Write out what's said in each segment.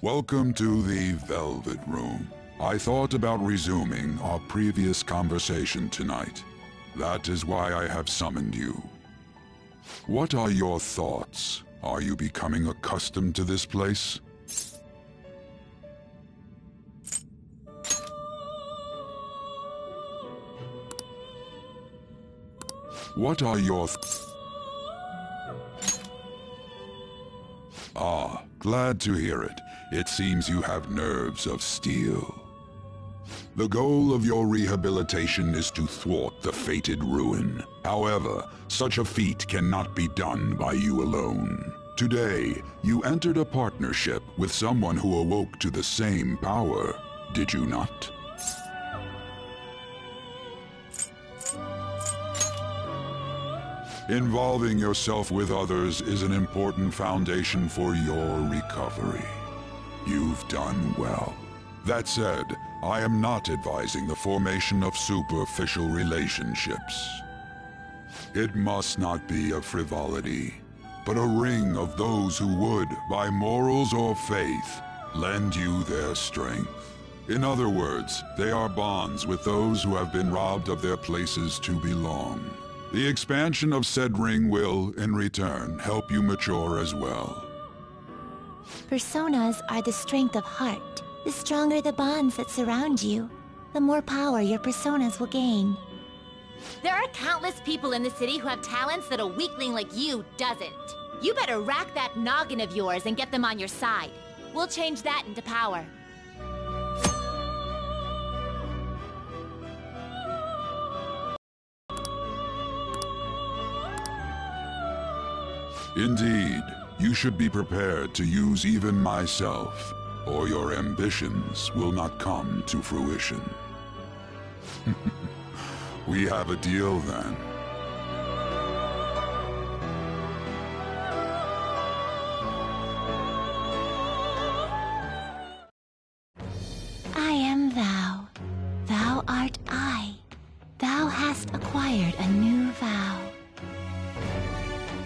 Welcome to the Velvet Room. I thought about resuming our previous conversation tonight. That is why I have summoned you. What are your thoughts? Are you becoming accustomed to this place? What are your Ah, glad to hear it. It seems you have nerves of steel. The goal of your rehabilitation is to thwart the fated ruin. However, such a feat cannot be done by you alone. Today, you entered a partnership with someone who awoke to the same power, did you not? Involving yourself with others is an important foundation for your recovery. You've done well. That said, I am not advising the formation of superficial relationships. It must not be a frivolity, but a ring of those who would, by morals or faith, lend you their strength. In other words, they are bonds with those who have been robbed of their places to belong. The expansion of said ring will, in return, help you mature as well. Personas are the strength of heart. The stronger the bonds that surround you, the more power your personas will gain. There are countless people in the city who have talents that a weakling like you doesn't. You better rack that noggin of yours and get them on your side. We'll change that into power. Indeed, you should be prepared to use even myself, or your ambitions will not come to fruition. We have a deal then. I am thou. Thou art I. Thou hast acquired a new vow.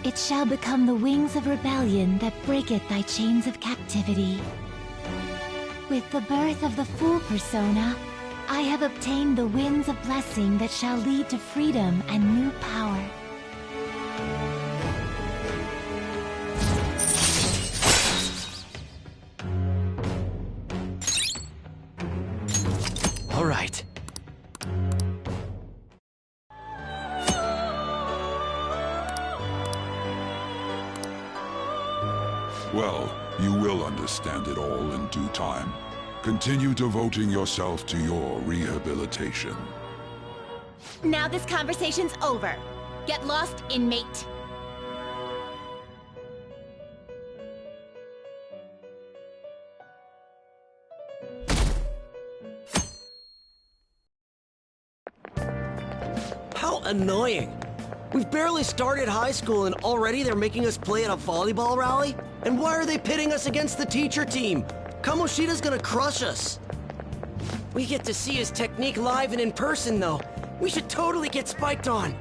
It shall become the wings of rebellion that breaketh thy chains of captivity. With the birth of the Fool persona, I have obtained the winds of blessing that shall lead to freedom and new power. All right. Well, you will understand it all in due time. Continue devoting yourself to your rehabilitation. Now this conversation's over. Get lost, inmate. How annoying! We've barely started high school and already they're making us play at a volleyball rally? And why are they pitting us against the teacher team? Kamoshida's gonna crush us. We get to see his technique live and in person, though. We should totally get spiked on.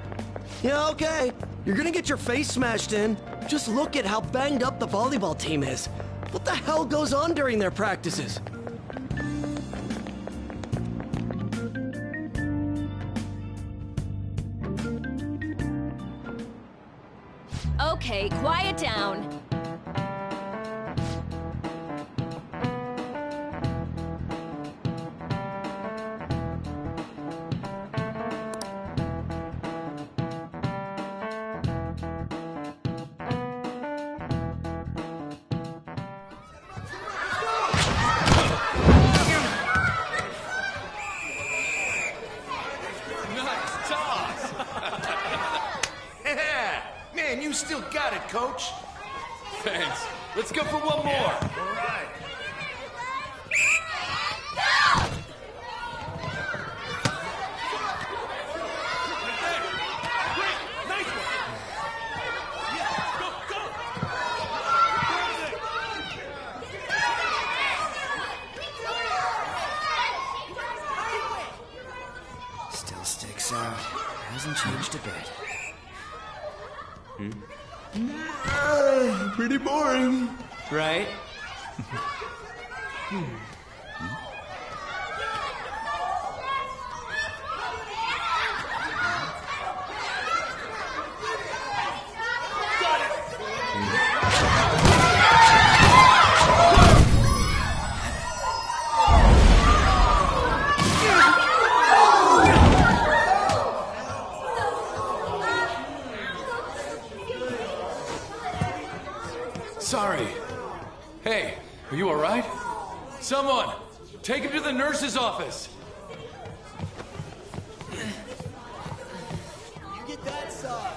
Yeah, okay. You're gonna get your face smashed in. Just look at how banged up the volleyball team is. What the hell goes on during their practices? Okay, quiet down. Man, you still got it, coach. Thanks. Let's go for one more. All right. Still sticks out. Hasn't changed a bit. Pretty boring. Right? Sorry. Hey, are you alright? Someone, take him to the nurse's office. You get that side.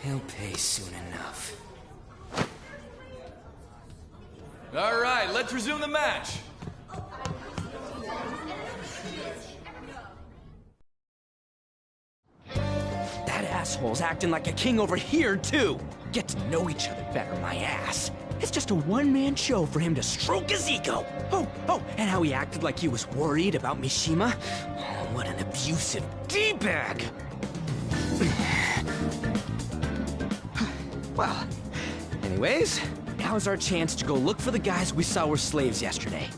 He'll pay soon enough. Alright, let's resume the match. That asshole's acting like a king over here, too. Get to know each other better, my ass. It's just a one-man show for him to stroke his ego. Oh, and how he acted like he was worried about Mishima. Oh, what an abusive D-bag. Well, anyways, now's our chance to go look for the guys we saw were slaves yesterday.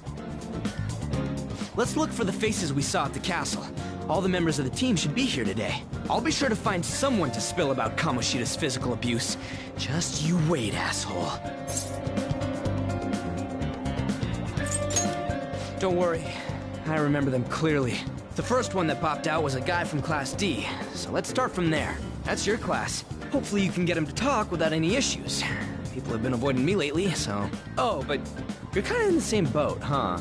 Let's look for the faces we saw at the castle. All the members of the team should be here today. I'll be sure to find someone to spill about Kamoshida's physical abuse. Just you wait, asshole. Don't worry, I remember them clearly. The first one that popped out was a guy from Class D, so let's start from there. That's your class. Hopefully you can get him to talk without any issues. People have been avoiding me lately, so... Oh, but you're kind of in the same boat, huh?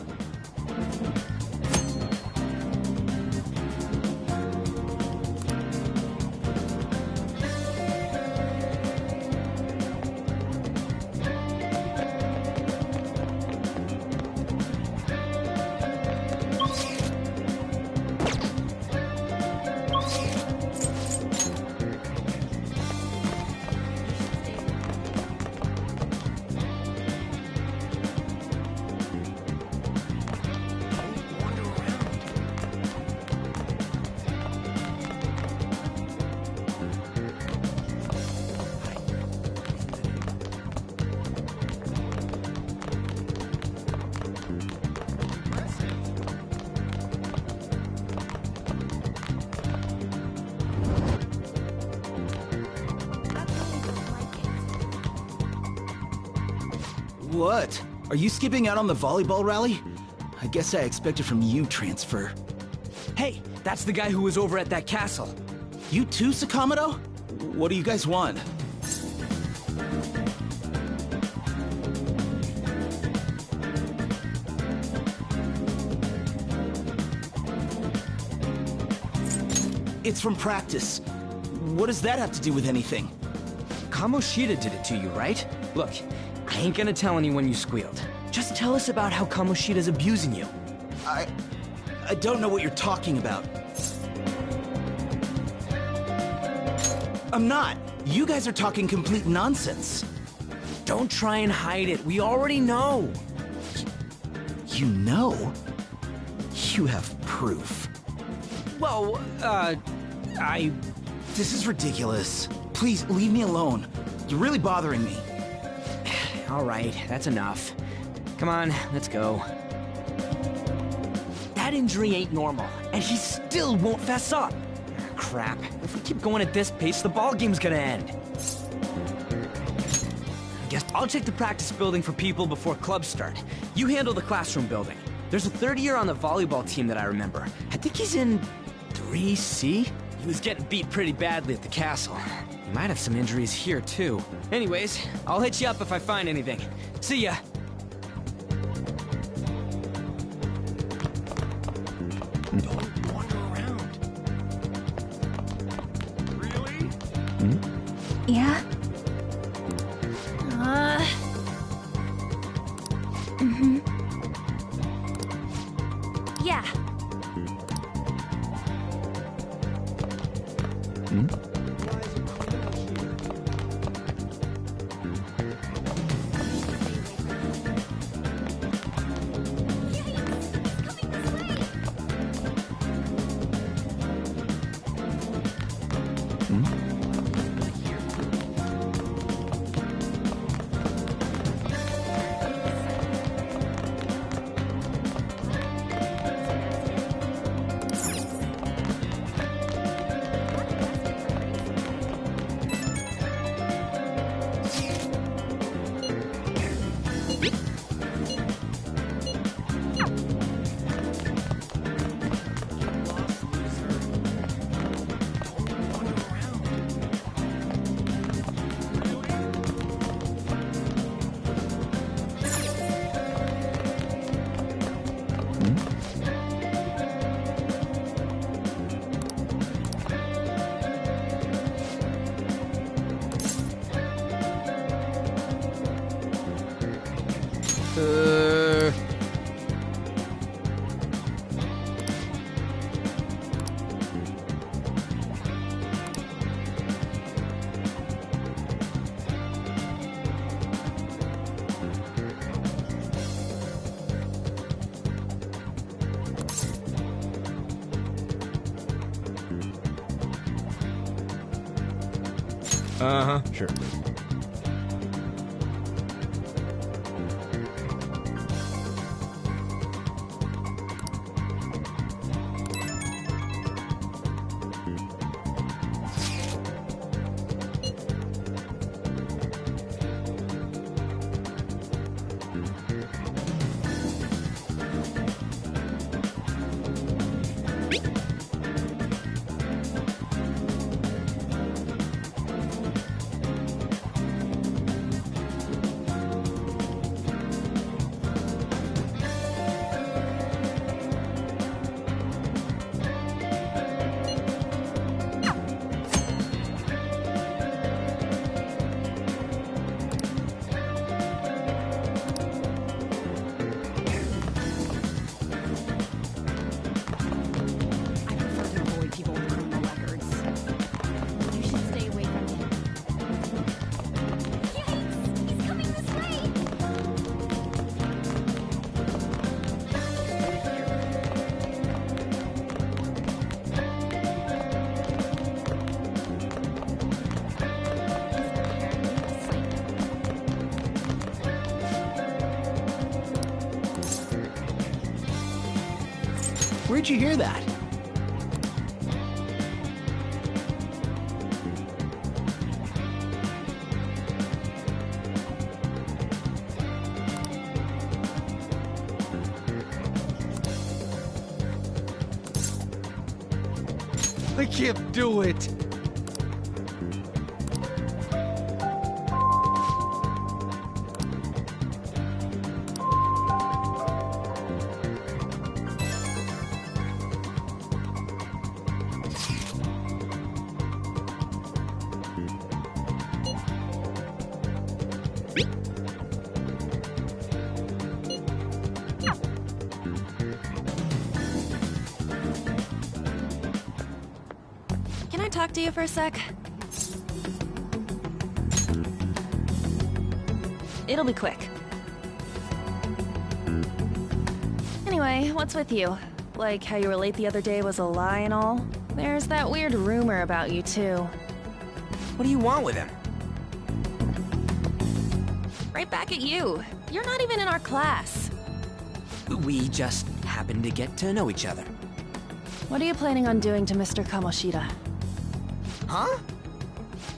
What? Are you skipping out on the volleyball rally? I guess I expected from you, Transfer. Hey, that's the guy who was over at that castle. You too, Sakamoto? What do you guys want? It's from practice. What does that have to do with anything? Kamoshida did it to you, right? Look, I ain't gonna tell anyone you squealed. Just tell us about how Kamoshida's abusing you. I don't know what you're talking about. I'm not. You guys are talking complete nonsense. Don't try and hide it. We already know. You know? You have proof. Well, This is ridiculous. Please, leave me alone. You're really bothering me. All right, that's enough. Come on, let's go. That injury ain't normal, and he still won't fess up. Crap. If we keep going at this pace, the ball game's gonna end. I guess I'll check the practice building for people before clubs start. You handle the classroom building. There's a third year on the volleyball team that I remember. I think he's in 3C? He was getting beat pretty badly at the castle. He might have some injuries here, too. Anyways, I'll hit you up if I find anything. See ya! Don't wander around. Really? Yeah? Yeah. Uh-huh, sure. Where'd you hear that? I can't do it! Can I talk to you for a sec? It'll be quick. Anyway, what's with you? Like how you were late the other day was a lie and all? There's that weird rumor about you too. What do you want with him? Right back at you. You're not even in our class. We just happened to get to know each other. What are you planning on doing to Mr. Kamoshida? Huh?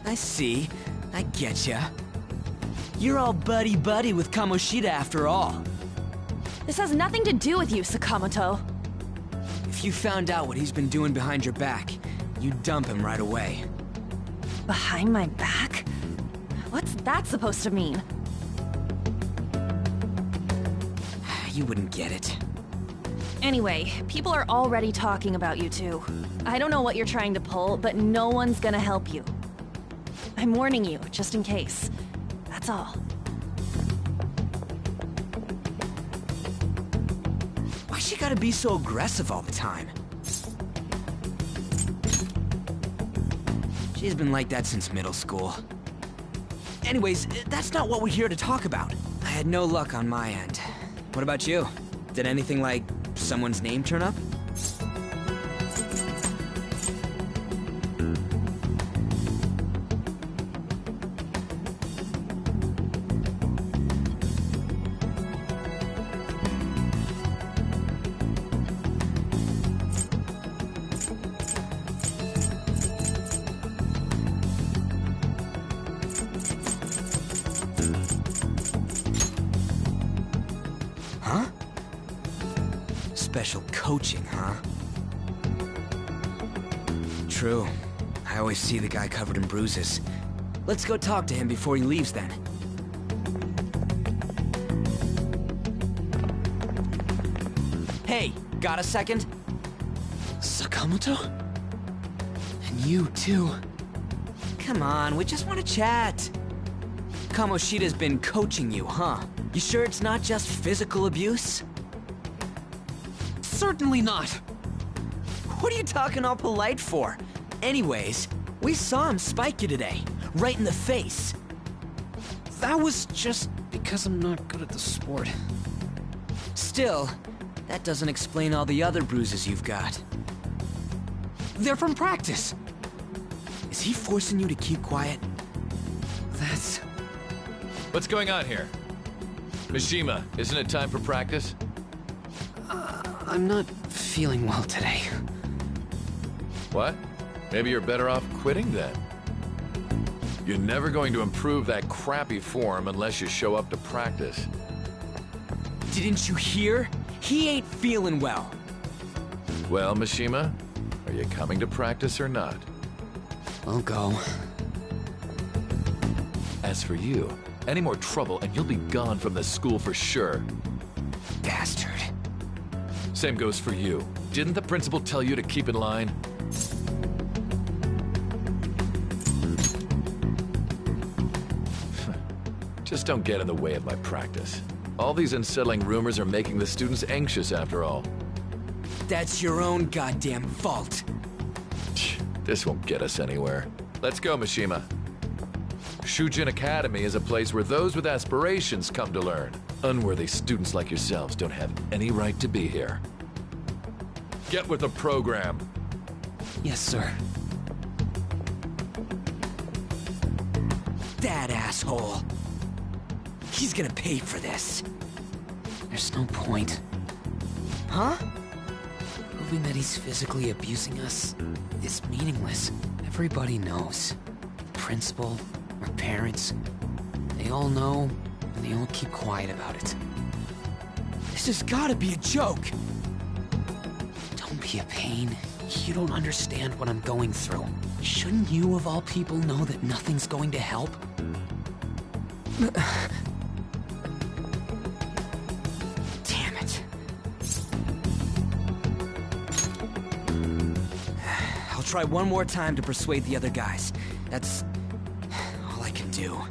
I see. I getcha. You're all buddy-buddy with Kamoshida after all. This has nothing to do with you, Sakamoto. If you found out what he's been doing behind your back, you'd dump him right away. Behind my back? What's that supposed to mean? You wouldn't get it. Anyway, people are already talking about you two. I don't know what you're trying to pull, but no one's gonna help you. I'm warning you, just in case. That's all. Why she gotta be so aggressive all the time? She's been like that since middle school. Anyways, that's not what we're here to talk about. I had no luck on my end. What about you? Did anything like someone's name turn up? Huh? Special coaching, huh? True. I always see the guy covered in bruises. Let's go talk to him before he leaves then. Hey, got a second? Sakamoto? And you too. Come on, we just want to chat. Kamoshida's been coaching you, huh? You sure it's not just physical abuse? Certainly not. What are you talking all polite for? Anyways, we saw him spike you today, right in the face. That was just because I'm not good at the sport. Still, that doesn't explain all the other bruises you've got. They're from practice. Is he forcing you to keep quiet? That's... What's going on here? Mishima, isn't it time for practice? I'm not feeling well today. What? Maybe you're better off quitting then. You're never going to improve that crappy form unless you show up to practice. Didn't you hear? He ain't feeling well. Well, Mishima, are you coming to practice or not? I'll go. As for you, any more trouble and you'll be gone from this school for sure. Bastard. Same goes for you. Didn't the principal tell you to keep in line? Just don't get in the way of my practice. All these unsettling rumors are making the students anxious after all. That's your own goddamn fault. This won't get us anywhere. Let's go, Mishima. Shujin Academy is a place where those with aspirations come to learn. Unworthy students like yourselves don't have any right to be here. Get with the program. Yes, sir. That asshole. He's gonna pay for this. There's no point. Huh? Proving that he's physically abusing us is meaningless. Everybody knows. The principal, our parents, they all know, and they all keep quiet about it. This has gotta be a joke. Don't be a pain. You don't understand what I'm going through. Shouldn't you, of all people, know that nothing's going to help? Damn it. I'll try one more time to persuade the other guys. That's all I can do.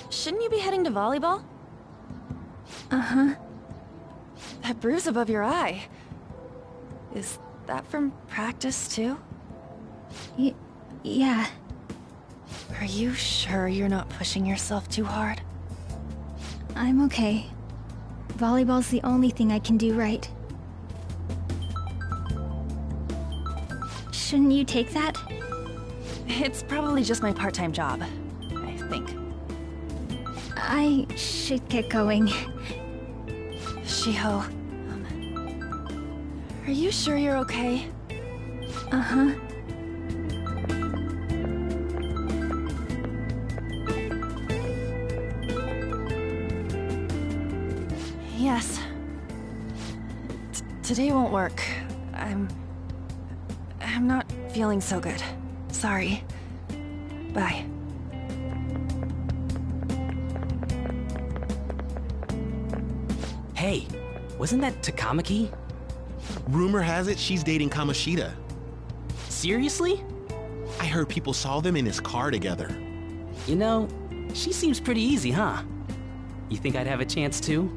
Shouldn't you be heading to volleyball? Uh-huh. That bruise above your eye. Is that from practice, too? Yeah. Are you sure you're not pushing yourself too hard? I'm okay. Volleyball's the only thing I can do right. Shouldn't you take that? It's probably just my part-time job, I think. I should get going. Shiho, are you sure you're okay? Uh-huh. Yes. Today won't work. I'm not feeling so good. Sorry. Bye. Hey, wasn't that Takamaki? Rumor has it she's dating Kamoshida. Seriously? I heard people saw them in his car together. You know, she seems pretty easy, huh? You think I'd have a chance too?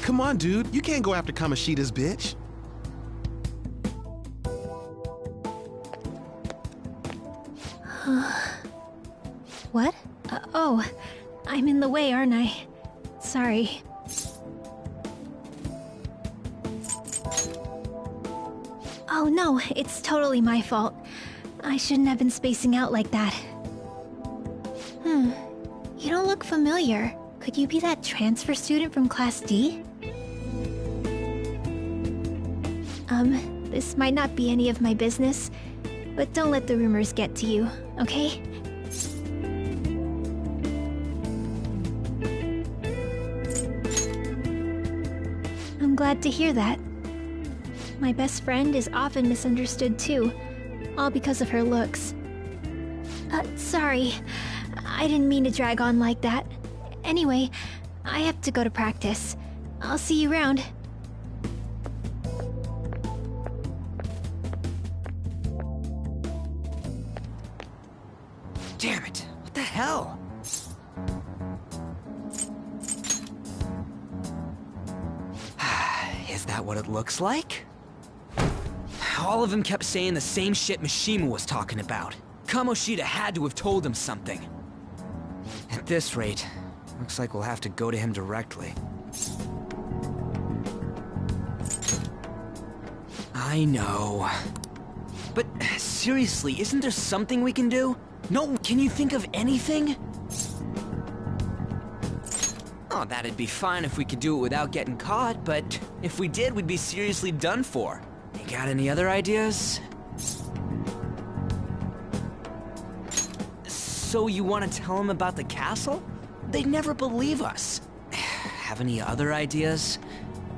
Come on, dude. You can't go after Kamoshida's bitch. What? Oh, I'm in the way, aren't I? Sorry. Oh no, it's totally my fault. I shouldn't have been spacing out like that. You don't look familiar. Could you be that transfer student from Class D? This might not be any of my business, but don't let the rumors get to you, okay? I'm glad to hear that. My best friend is often misunderstood too, all because of her looks. Sorry. I didn't mean to drag on like that. Anyway, I have to go to practice. I'll see you around. Damn it, what the hell? Is that what it looks like? All of them kept saying the same shit Mishima was talking about. Kamoshida had to have told him something. At this rate, looks like we'll have to go to him directly. I know. But seriously, isn't there something we can do? No, can you think of anything? Oh, that'd be fine if we could do it without getting caught, but if we did, we'd be seriously done for. You got any other ideas? So you want to tell them about the castle? They'd never believe us. Have any other ideas?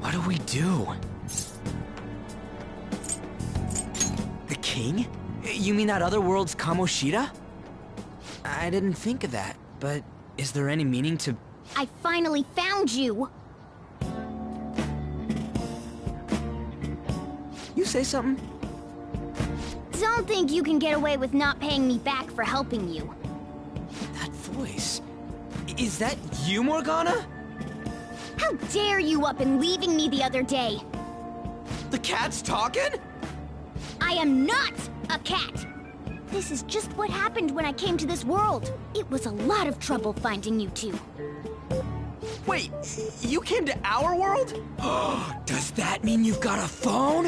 What do we do? The king? You mean that other world's Kamoshida? I didn't think of that, but is there any meaning to... I finally found you! You say something? Don't think you can get away with not paying me back for helping you. That voice... Is that you, Morgana? How dare you up and leaving me the other day? The cat's talking? I am not a cat! This is just what happened when I came to this world. It was a lot of trouble finding you two. Wait, you came to our world? Does that mean you've got a phone?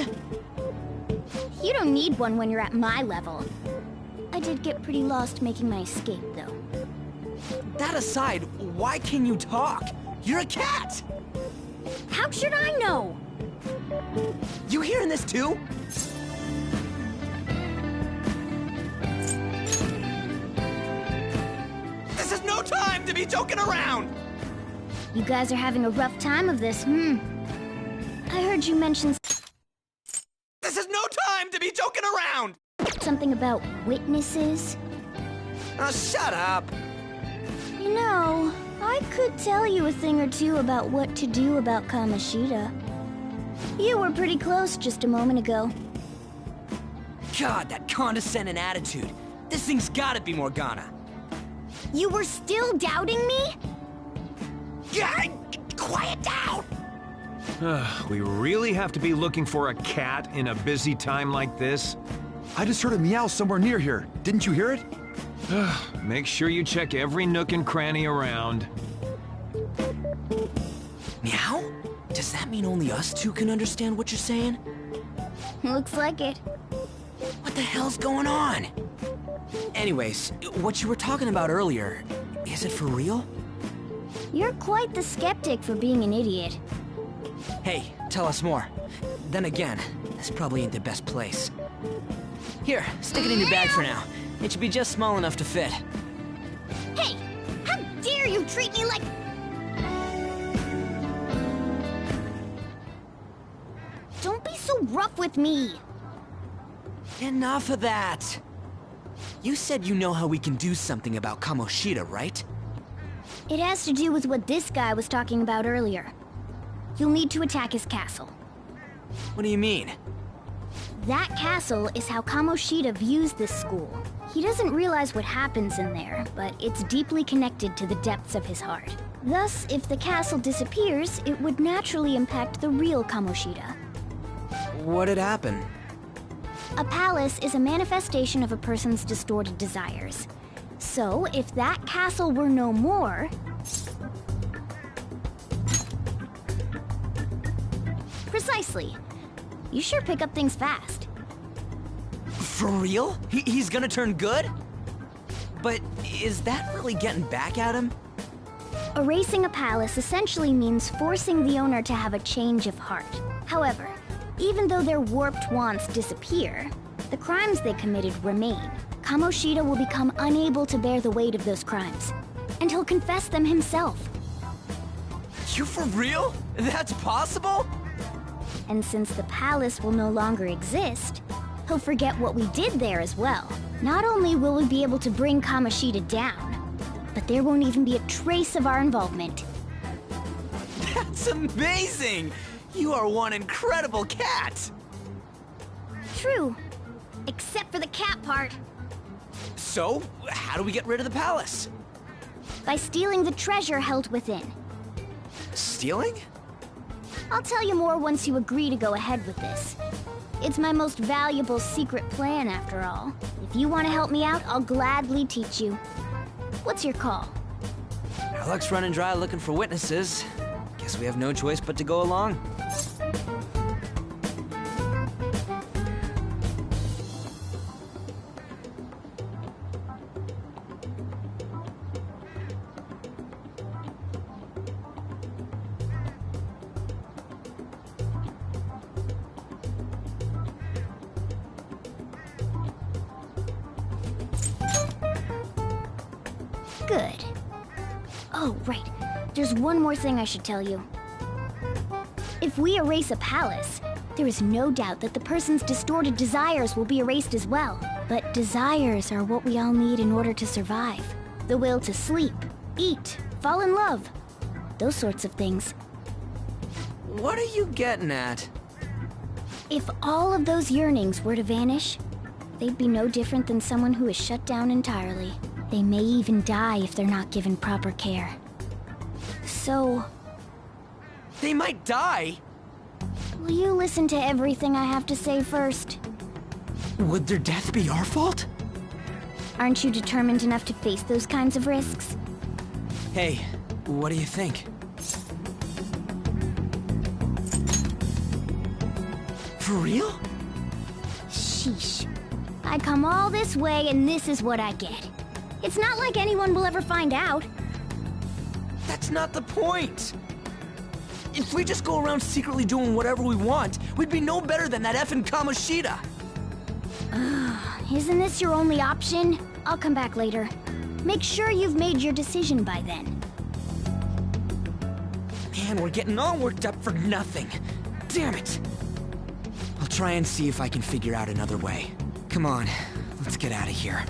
You don't need one when you're at my level. I did get pretty lost making my escape, though. That aside, why can you talk? You're a cat! How should I know? You hearing this too? This is no time to be joking around! You guys are having a rough time of this, I heard you mention... This is no time to be joking around! Something about witnesses? Oh, shut up! You know, I could tell you a thing or two about what to do about Kamoshida. You were pretty close just a moment ago. God, that condescending attitude. This thing's gotta be Morgana. You were still doubting me? Yeah, quiet down! We really have to be looking for a cat in a busy time like this? I just heard a meow somewhere near here. Didn't you hear it? Make sure you check every nook and cranny around. Meow? Does that mean only us two can understand what you're saying? Looks like it. What the hell's going on? Anyways, what you were talking about earlier, is it for real? You're quite the skeptic for being an idiot. Hey, tell us more. Then again, this probably ain't the best place. Here, stick it in your bag for now. It should be just small enough to fit. Hey! How dare you treat me like... Don't be so rough with me! Enough of that! You said you know how we can do something about Kamoshida, right? It has to do with what this guy was talking about earlier. You'll need to attack his castle. What do you mean? That castle is how Kamoshida views this school. He doesn't realize what happens in there, but it's deeply connected to the depths of his heart. Thus, if the castle disappears, it would naturally impact the real Kamoshida. What'd happen? A palace is a manifestation of a person's distorted desires. So, if that castle were no more... Precisely. You sure pick up things fast. For real? He's gonna turn good? But is that really getting back at him? Erasing a palace essentially means forcing the owner to have a change of heart. However, even though their warped wants disappear, the crimes they committed remain. Kamoshida will become unable to bear the weight of those crimes, and he'll confess them himself. You for real? That's possible? And since the palace will no longer exist, he'll forget what we did there as well. Not only will we be able to bring Kamoshida down, but there won't even be a trace of our involvement. That's amazing! You are one incredible cat! True. Except for the cat part. So, how do we get rid of the palace? By stealing the treasure held within. Stealing? I'll tell you more once you agree to go ahead with this. It's my most valuable secret plan, after all. If you want to help me out, I'll gladly teach you. What's your call? Our luck's running dry looking for witnesses. Guess we have no choice but to go along. Good. Oh, right. There's one more thing I should tell you. If we erase a palace, there is no doubt that the person's distorted desires will be erased as well. But desires are what we all need in order to survive. The will to sleep, eat, fall in love. Those sorts of things. What are you getting at? If all of those yearnings were to vanish, they'd be no different than someone who is shut down entirely. They may even die if they're not given proper care. So... They might die? Will you listen to everything I have to say first? Would their death be our fault? Aren't you determined enough to face those kinds of risks? Hey, what do you think? For real? Sheesh. I come all this way and this is what I get. It's not like anyone will ever find out. That's not the point! If we just go around secretly doing whatever we want, we'd be no better than that effing Kamoshida! Isn't this your only option? I'll come back later. Make sure you've made your decision by then. Man, we're getting all worked up for nothing. Damn it! I'll try and see if I can figure out another way. Come on, let's get out of here.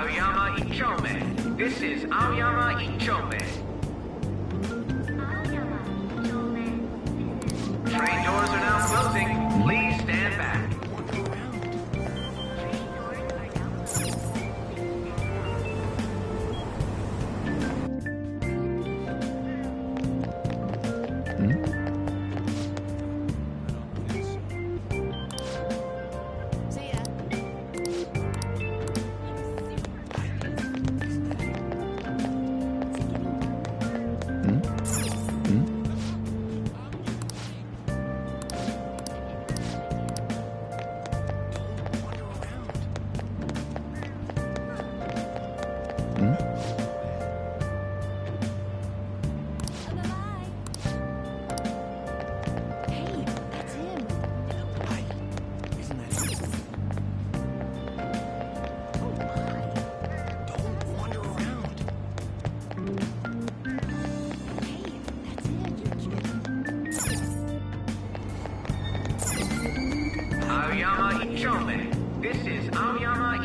Aoyama Ichome. This is Aoyama Ichome. Train doors are now closing. Please stand back. Aoyama Ichome. This is Aoyama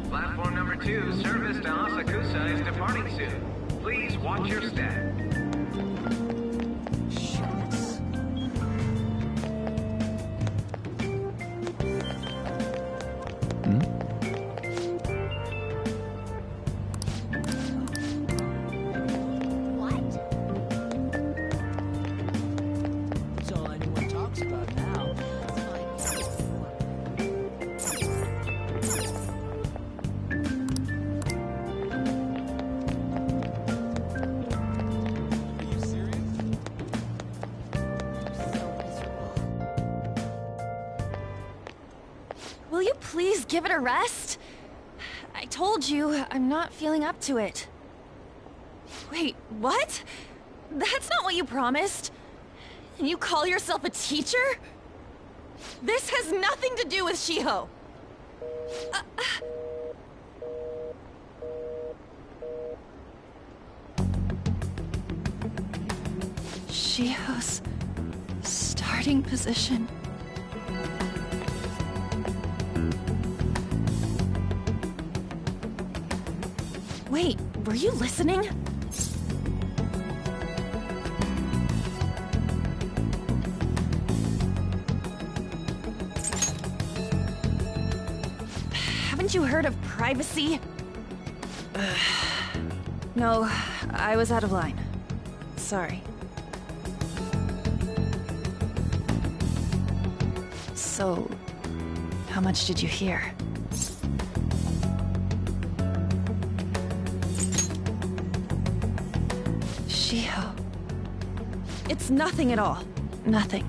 Platform number 2, service to Asakusa is departing soon. Please watch your step. Will you please give it a rest? I told you, I'm not feeling up to it. Wait, what? That's not what you promised. And you call yourself a teacher? This has nothing to do with Shiho. Shiho's starting position. Wait, were you listening? Haven't you heard of privacy? No, I was out of line. Sorry. So, how much did you hear? Shiho. It's nothing at all. Nothing.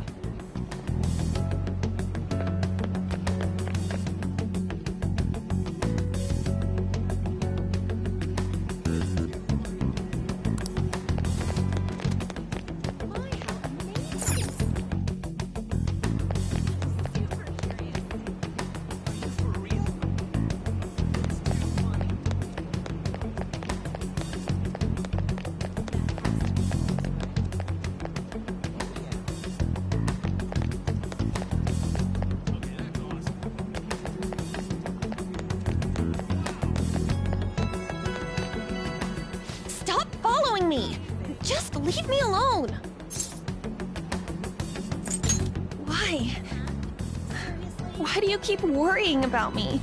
Me. Just leave me alone. Why? Why do you keep worrying about me?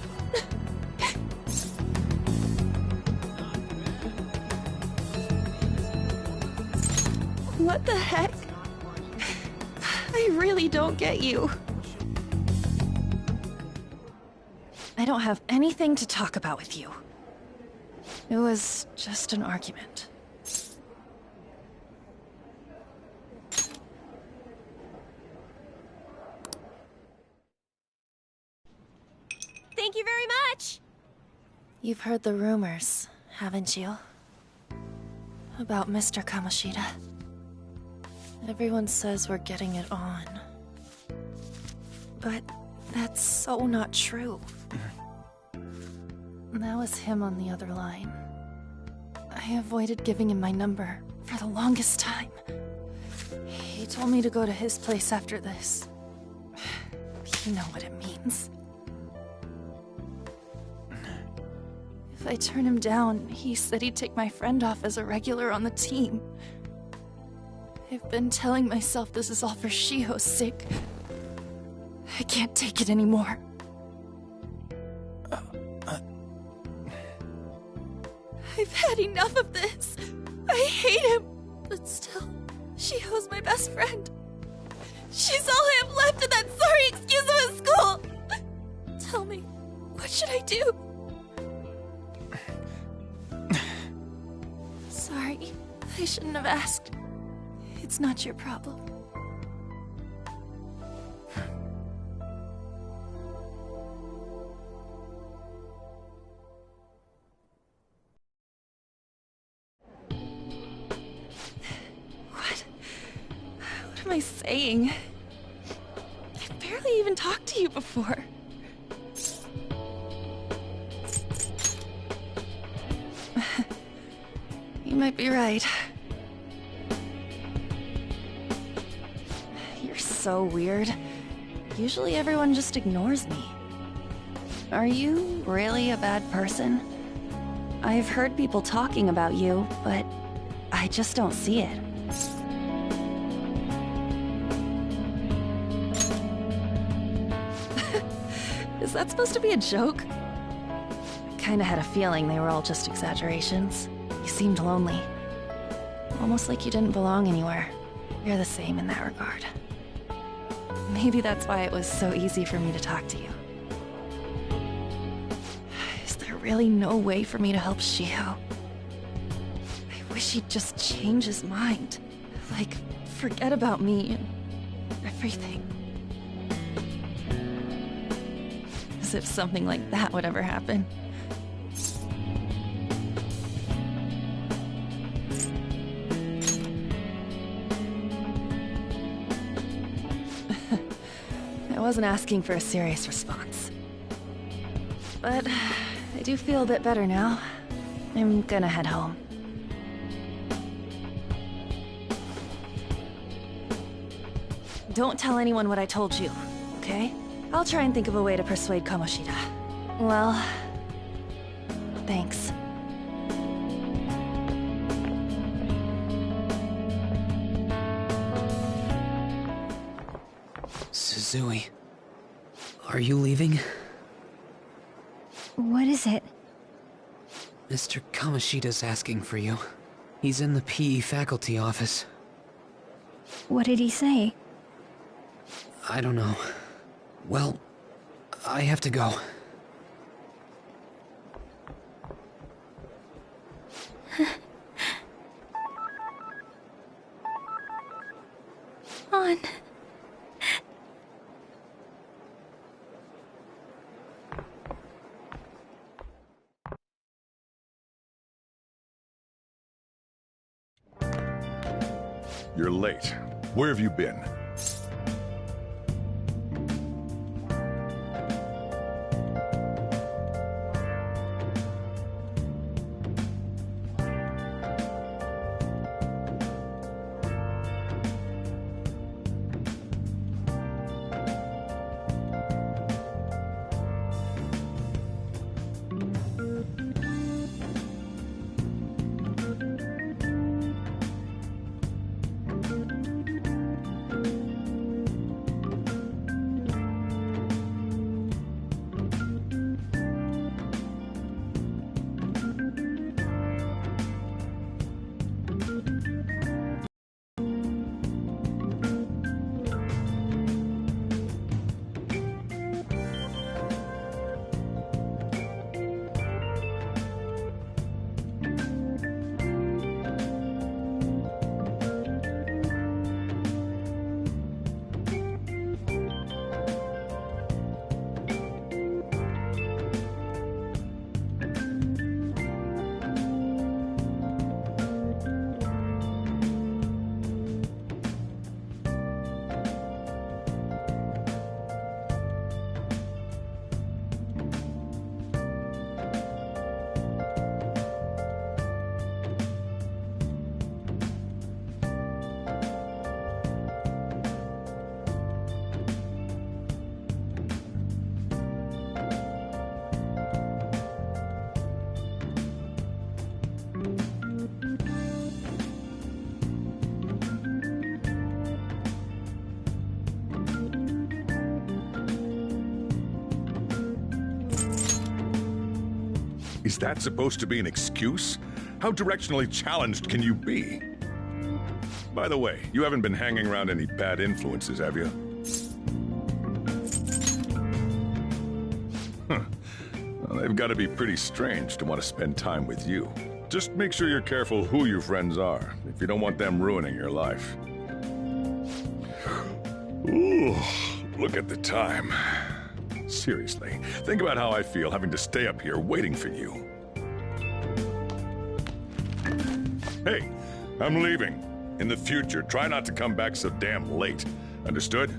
What the heck? I really don't get you. I don't have anything to talk about with you. It was just an argument. Thank you very much! You've heard the rumors, haven't you? About Mr. Kamoshida. Everyone says we're getting it on. But that's so not true. That was him on the other line. I avoided giving him my number for the longest time. He told me to go to his place after this. You know what it means. If I turn him down, he said he'd take my friend off as a regular on the team. I've been telling myself this is all for Shiho's sake. I can't take it anymore. I've had enough of this. I hate him. But still, Shiho's my best friend. She's all I have left in that sorry excuse of a school. Tell me, what should I do? Sorry, I shouldn't have asked. It's not your problem. What am I saying? I've barely even talked to you before. You might be right. You're so weird. Usually everyone just ignores me. Are you really a bad person? I've heard people talking about you, but I just don't see it. Is that supposed to be a joke? I kinda had a feeling they were all just exaggerations. You seemed lonely. Almost like you didn't belong anywhere. You're the same in that regard. Maybe that's why it was so easy for me to talk to you. Is there really no way for me to help Shiho? I wish he'd just change his mind. Like, forget about me and everything. As if something like that would ever happen. I wasn't asking for a serious response. But I do feel a bit better now. I'm gonna head home. Don't tell anyone what I told you, okay? I'll try and think of a way to persuade Kamoshida. Well, thanks. Suzui, are you leaving? What is it? Mr. Kamoshida's asking for you. He's in the PE faculty office. What did he say? I don't know. Well, I have to go. On. You're late. Where have you been? Is that supposed to be an excuse? How directionally challenged can you be? By the way, you haven't been hanging around any bad influences, have you? Huh. Well, they've got to be pretty strange to want to spend time with you. Just make sure you're careful who your friends are, if you don't want them ruining your life. Ooh, look at the time. Seriously, think about how I feel having to stay up here waiting for you. Hey, I'm leaving. In the future, try not to come back so damn late. Understood?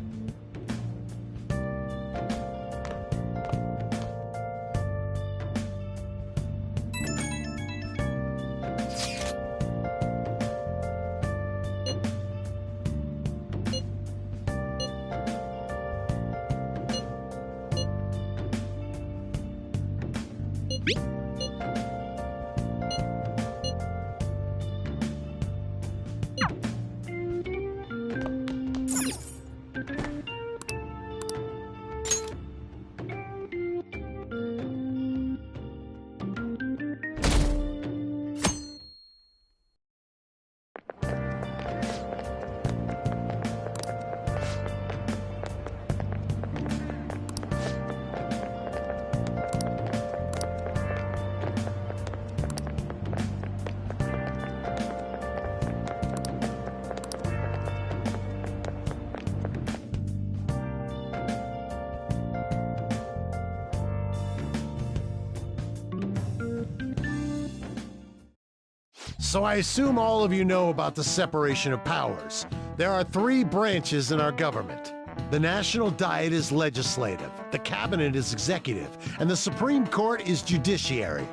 So I assume all of you know about the separation of powers. There are 3 branches in our government. The National Diet is legislative, the Cabinet is executive, and the Supreme Court is judiciary.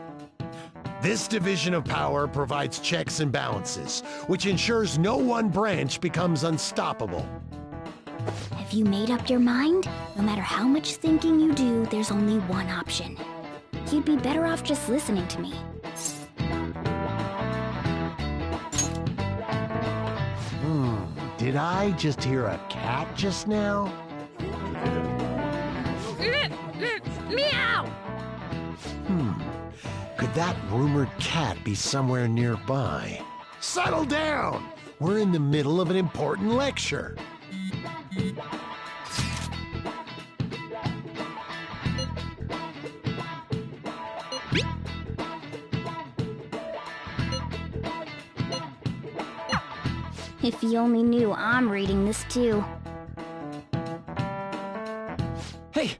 This division of power provides checks and balances, which ensures no one branch becomes unstoppable. Have you made up your mind? No matter how much thinking you do, there's only one option. You'd be better off just listening to me. Did I just hear a cat just now? Meow! Could that rumored cat be somewhere nearby? Settle down! We're in the middle of an important lecture. If you only knew I'm reading this too. Hey,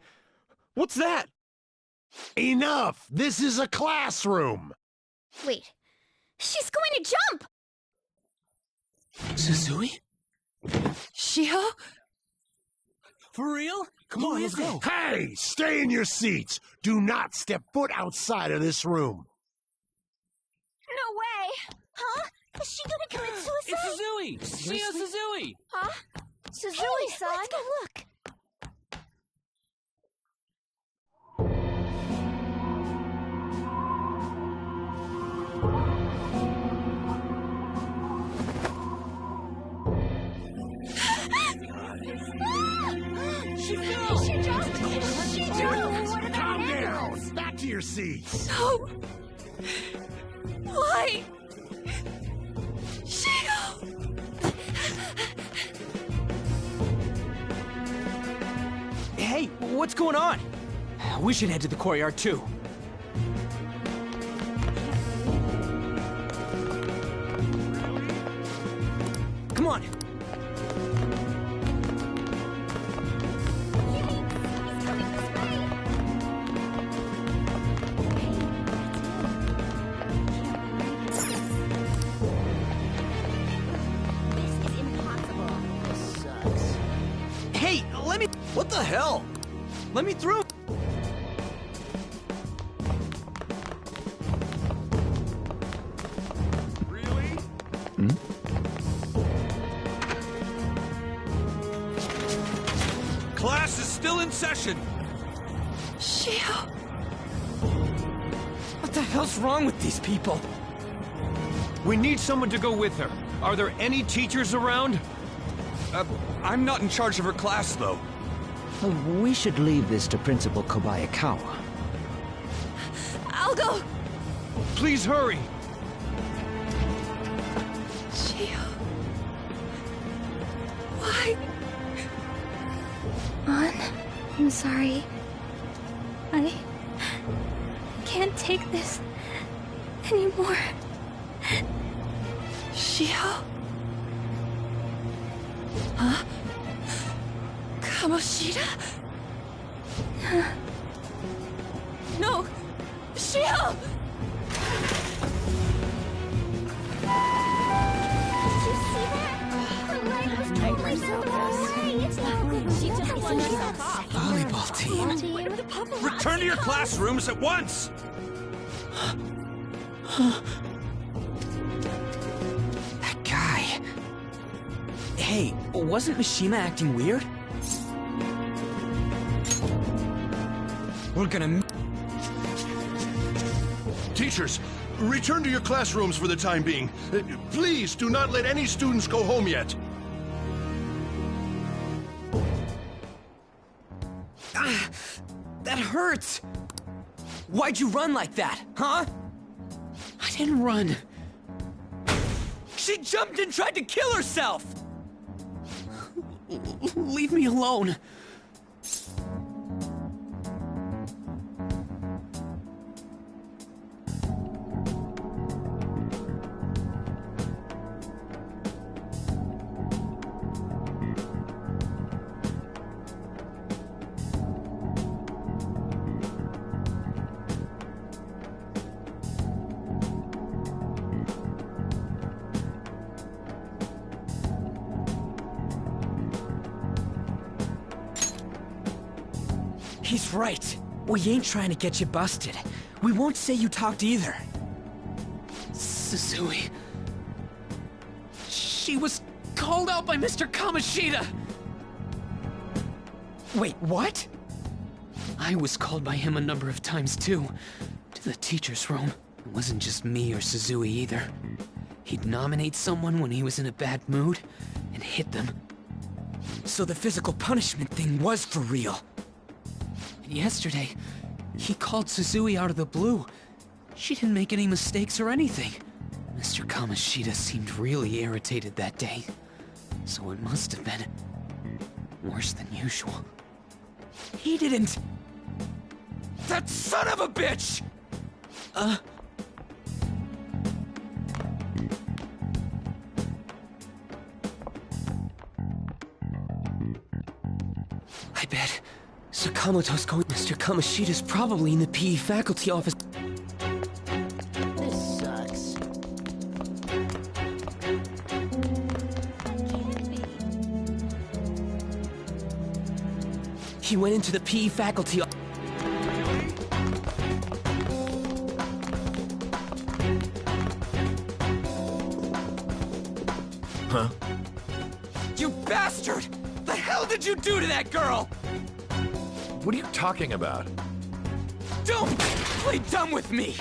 what's that? Enough! This is a classroom! Wait, she's going to jump! Suzui? Shio? For real? Come on, let's go. Hey! Stay in your seats! Do not step foot outside of this room! No way! Huh? Is she gonna commit suicide? It's Suzui! Shio Suzui! Huh? Suzui-san? Let's go look. She jumped! Calm down! Back to your seats! No! Why? Shio! Hey, what's going on? We should head to the courtyard too. Come on. What the hell? Let me through! Really? Class is still in session. Shio! What the hell's wrong with these people? We need someone to go with her. Are there any teachers around? I'm not in charge of her class, though. We should leave this to Principal Kobayakawa. I'll go! Please hurry! Shio. Why? An, I'm sorry. I can't take this anymore. Shio? Huh? Kamoshida? No! Shio! Volleyball team. Return to your classrooms at once! That guy. Hey, wasn't Mishima acting weird? We're gonna... Teachers, return to your classrooms for the time being. Please do not let any students go home yet. Ah, that hurts! Why'd you run like that, huh? I didn't run. She jumped and tried to kill herself! Leave me alone. He's right. We ain't trying to get you busted. We won't say you talked either. Suzui. She was called out by Mr. Kamoshida! Wait, what? I was called by him a number of times too. To the teacher's room. It wasn't just me or Suzui either. He'd nominate someone when he was in a bad mood, and hit them. So the physical punishment thing was for real. And yesterday, he called Suzui out of the blue. She didn't make any mistakes or anything. Mr. Kamoshida seemed really irritated that day. So it must have been worse than usual. He didn't... That son of a bitch! I bet Sakamoto's going... Mr. Kamoshida's probably in the PE faculty office. This sucks. He went into the PE faculty... Huh? You bastard! The hell did you do to that girl? What are you talking about? Don't play dumb with me!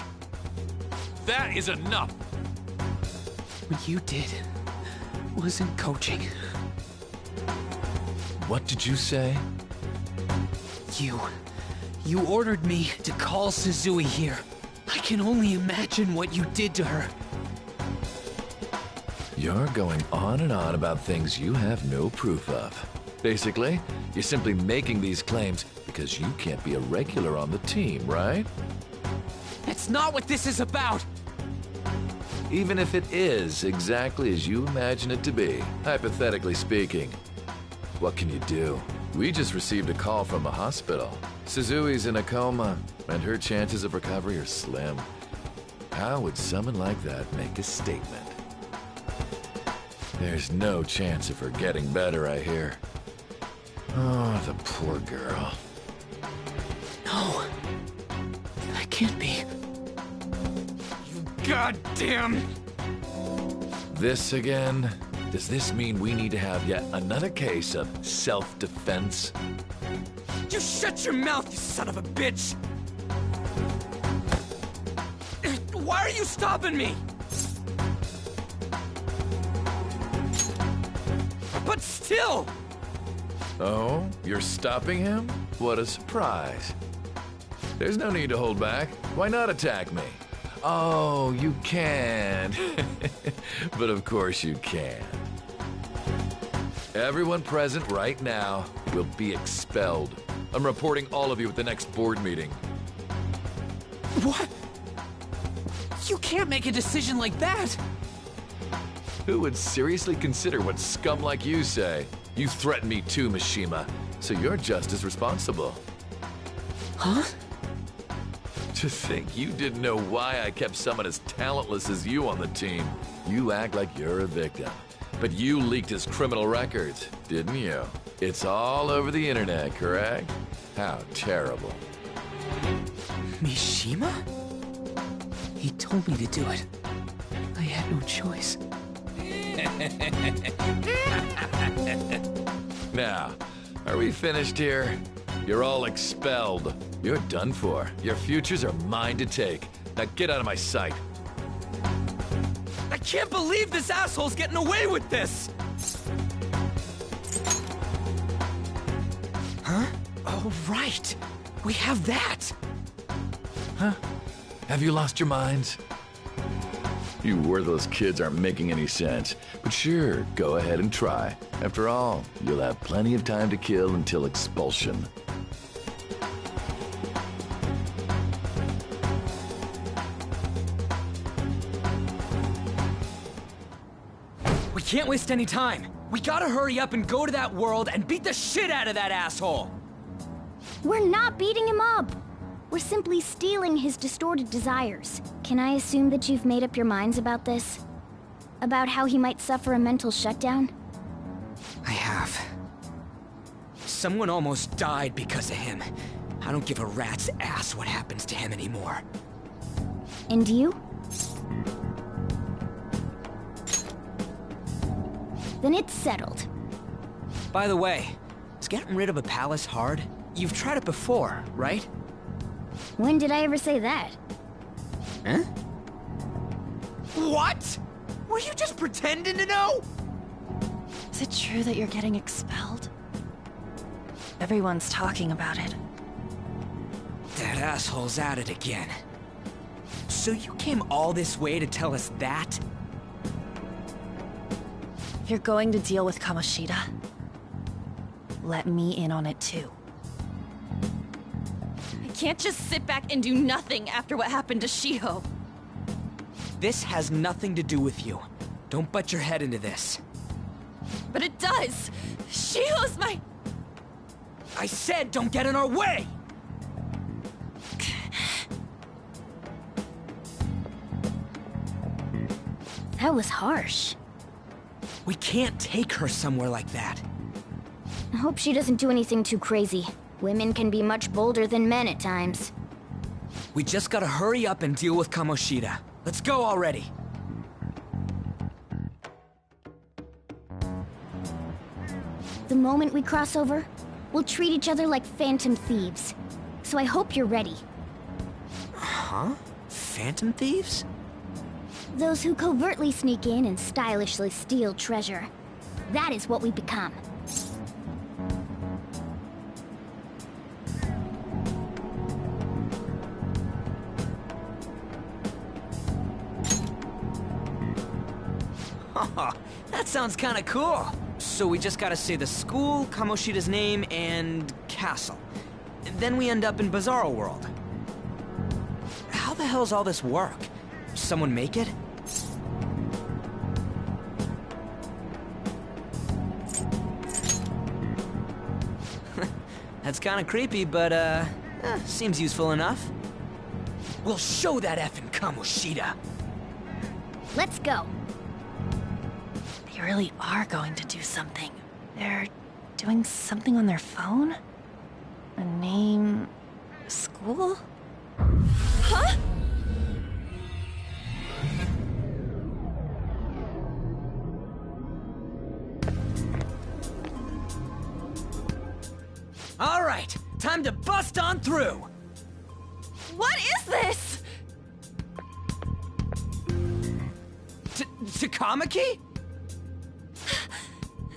That is enough! What you did wasn't coaching. What did you say? You ordered me to call Suzui here. I can only imagine what you did to her. You're going on and on about things you have no proof of. Basically, you're simply making these claims because you can't be a regular on the team, right? That's not what this is about! Even if it is exactly as you imagine it to be, hypothetically speaking, what can you do? We just received a call from a hospital. Suzui's in a coma, and her chances of recovery are slim. How would someone like that make a statement? There's no chance of her getting better, I hear. Oh, the poor girl. No. That can't be. You goddamn... This again? Does this mean we need to have yet another case of self-defense? You shut your mouth, you son of a bitch! Why are you stopping me? But still! Oh, you're stopping him? What a surprise. There's no need to hold back. Why not attack me? Oh, you can. But of course you can. Everyone present right now will be expelled. I'm reporting all of you at the next board meeting. What? You can't make a decision like that! Who would seriously consider what scum like you say? You threatened me too, Mishima, so you're just as responsible. Huh? To think you didn't know why I kept someone as talentless as you on the team. You act like you're a victim. But you leaked his criminal records, didn't you? It's all over the internet, correct? How terrible. Mishima? He told me to do it. I had no choice. Now, are we finished here? You're all expelled. You're done for. Your futures are mine to take. Now get out of my sight. I can't believe this asshole's getting away with this! Huh? Oh, right. We have that. Huh? Have you lost your minds? You worthless kids aren't making any sense. But sure, go ahead and try. After all, you'll have plenty of time to kill until expulsion. We can't waste any time. We gotta hurry up and go to that world and beat the shit out of that asshole! We're not beating him up. We're simply stealing his distorted desires. Can I assume that you've made up your minds about this? About how he might suffer a mental shutdown? I have. Someone almost died because of him. I don't give a rat's ass what happens to him anymore. And you? Then it's settled. By the way, is getting rid of a palace hard? You've tried it before, right? When did I ever say that? Huh? What? Were you just pretending to know? Is it true that you're getting expelled? Everyone's talking about it. That asshole's at it again. So you came all this way to tell us that? If you're going to deal with Kamoshida, let me in on it too. I can't just sit back and do nothing after what happened to Shiho. This has nothing to do with you. Don't butt your head into this. But it does! Shiho's my... I said don't get in our way! That was harsh. We can't take her somewhere like that. I hope she doesn't do anything too crazy. Women can be much bolder than men at times. We just gotta hurry up and deal with Kamoshida. Let's go already. The moment we cross over, we'll treat each other like phantom thieves. So I hope you're ready. Huh? Phantom thieves? Those who covertly sneak in and stylishly steal treasure. That is what we become. That sounds kinda cool. So we just gotta say the school, Kamoshida's name, and castle. Then we end up in Bizarro World. How the hell's all this work? Someone make it? That's kinda creepy, but seems useful enough. We'll show that effing Kamoshida. Let's go. They really are going to do something. They're doing something on their phone? A name... school? Huh? All right, time to bust on through. What is this? Takamaki?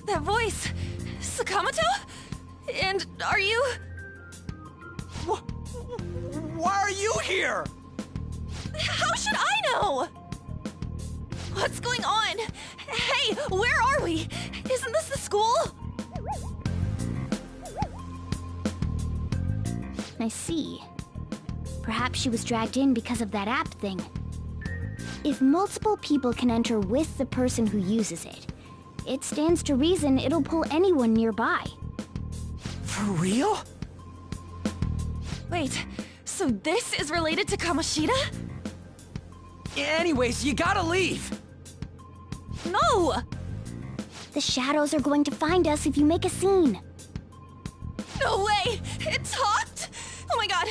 That voice... Sakamoto? And are you... Why are you here? How should I know? What's going on? Hey, where are we? Isn't this the school? I see. Perhaps she was dragged in because of that app thing. If multiple people can enter with the person who uses it, it stands to reason it'll pull anyone nearby. For real? Wait, so this is related to Kamoshida? Anyways, you gotta leave! No! The shadows are going to find us if you make a scene. No way! It talked? Oh my god!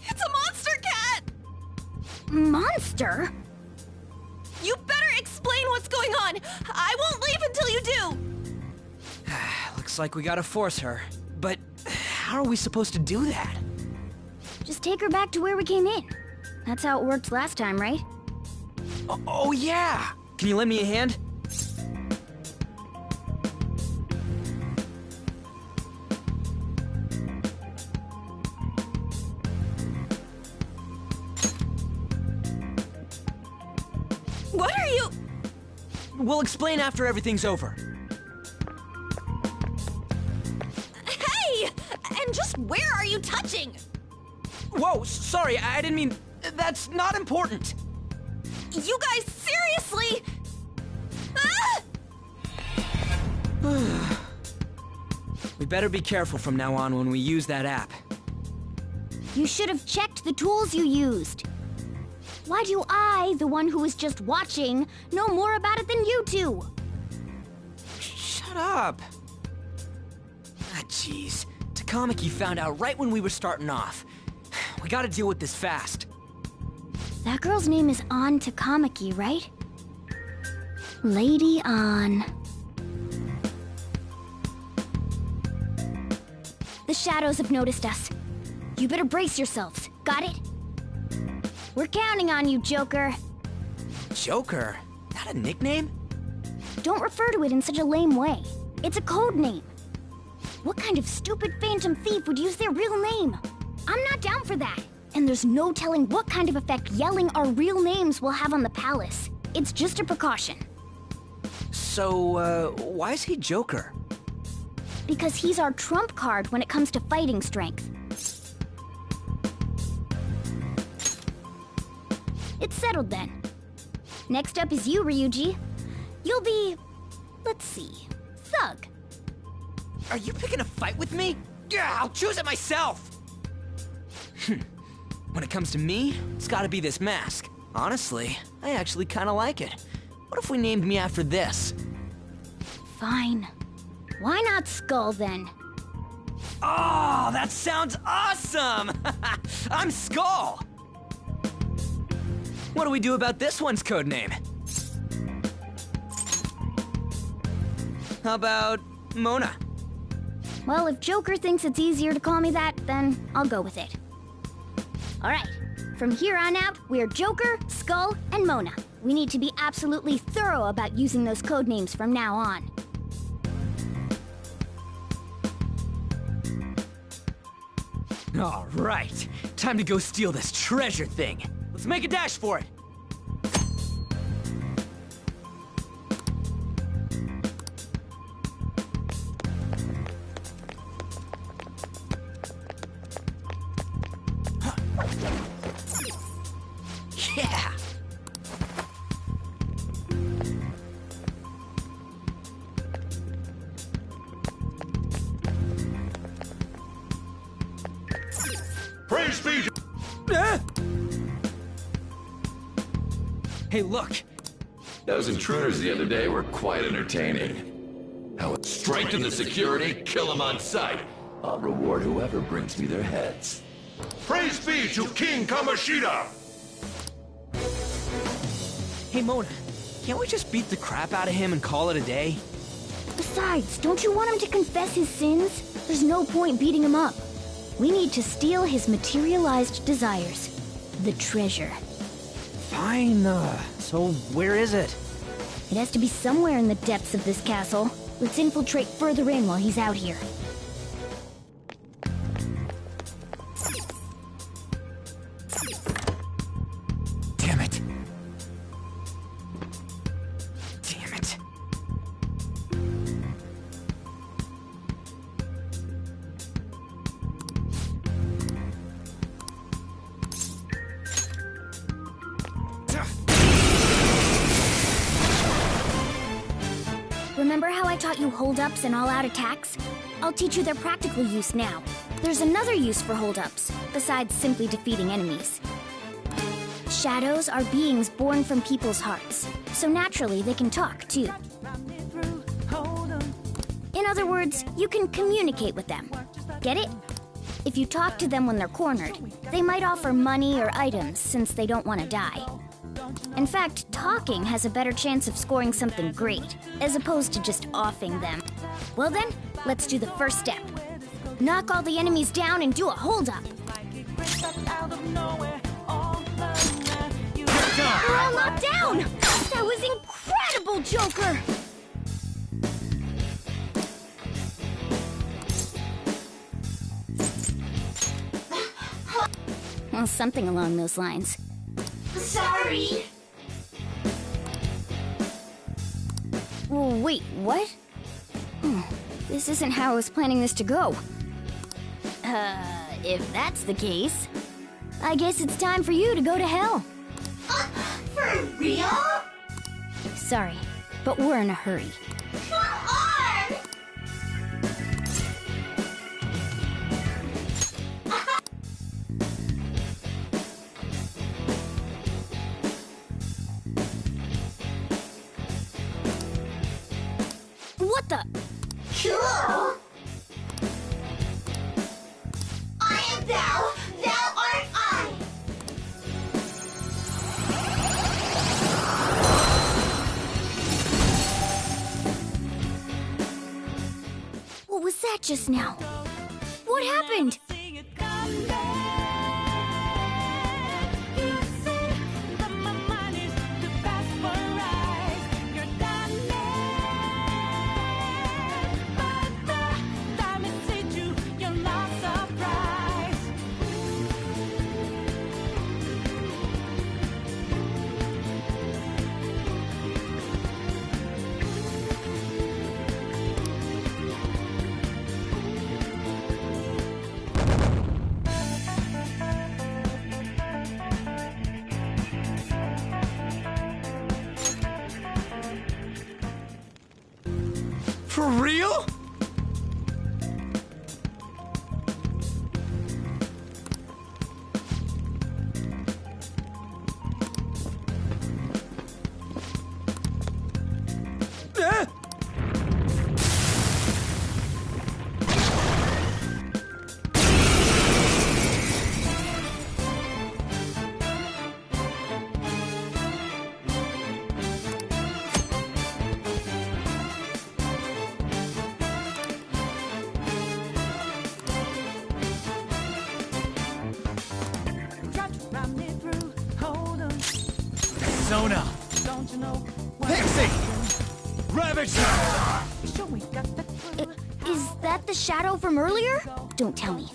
It's a monster cat! Monster? You better explain what's going on! I won't leave until you do! Looks like we gotta force her. But how are we supposed to do that? Just take her back to where we came in. That's how it worked last time, right? Oh yeah! Can you lend me a hand? What are you... We'll explain after everything's over. Hey! And just where are you touching? Whoa, sorry, I didn't mean... That's not important. You guys, seriously? Ah! We better be careful from now on when we use that app. You should have checked the tools you used. Why do I, the one who was just watching, know more about it than you two? Shut up. Ah, jeez. Takamaki found out right when we were starting off. We gotta deal with this fast. That girl's name is An Takamaki, right? Lady An. The shadows have noticed us. You better brace yourselves. Got it? We're counting on you, Joker. Joker? That a nickname? Don't refer to it in such a lame way. It's a code name. What kind of stupid phantom thief would use their real name? I'm not down for that. And there's no telling what kind of effect yelling our real names will have on the palace. It's just a precaution. So, why is he Joker? Because he's our trump card when it comes to fighting strength. It's settled then. Next up is you, Ryuji. You'll be... let's see... Thug. Are you picking a fight with me? Yeah, I'll choose it myself! When it comes to me, it's gotta be this mask. Honestly, I actually kinda like it. What if we named me after this? Fine. Why not Skull, then? Oh, that sounds awesome! I'm Skull! What do we do about this one's codename? How about Mona? Well, if Joker thinks it's easier to call me that, then I'll go with it. Alright, from here on out, we're Joker, Skull, and Mona. We need to be absolutely thorough about using those codenames from now on. Alright, time to go steal this treasure thing. Let's make a dash for it. Yeah! Praise be to... Hey, look! Those intruders the other day were quite entertaining. How straight to the security, kill them on sight. I'll reward whoever brings me their heads. Praise be to King Kamoshida! Hey, Mona, can't we just beat the crap out of him and call it a day? Besides, don't you want him to confess his sins? There's no point beating him up. We need to steal his materialized desires. The treasure. Fine, so where is it? It has to be somewhere in the depths of this castle. Let's infiltrate further in while he's out here. Damn Remember how I taught you hold-ups and all-out attacks? I'll teach you their practical use now. There's another use for hold-ups, besides simply defeating enemies. Shadows are beings born from people's hearts, so naturally they can talk, too. In other words, you can communicate with them. Get it? If you talk to them when they're cornered, they might offer money or items since they don't want to die. In fact, talking has a better chance of scoring something great, as opposed to just offing them. Well then, let's do the first step. Knock all the enemies down and do a hold-up. We're all knocked down! That was incredible, Joker! Well, something along those lines. Sorry. Wait, what? This isn't how I was planning this to go. If that's the case, I guess it's time for you to go to hell. For real? Sorry, but we're in a hurry. Come on! What the? Cool! I am thou, thou art I! What was that just now? What happened? For real? Persona! Pixie! Ravage! Is that the shadow from earlier? Don't tell me.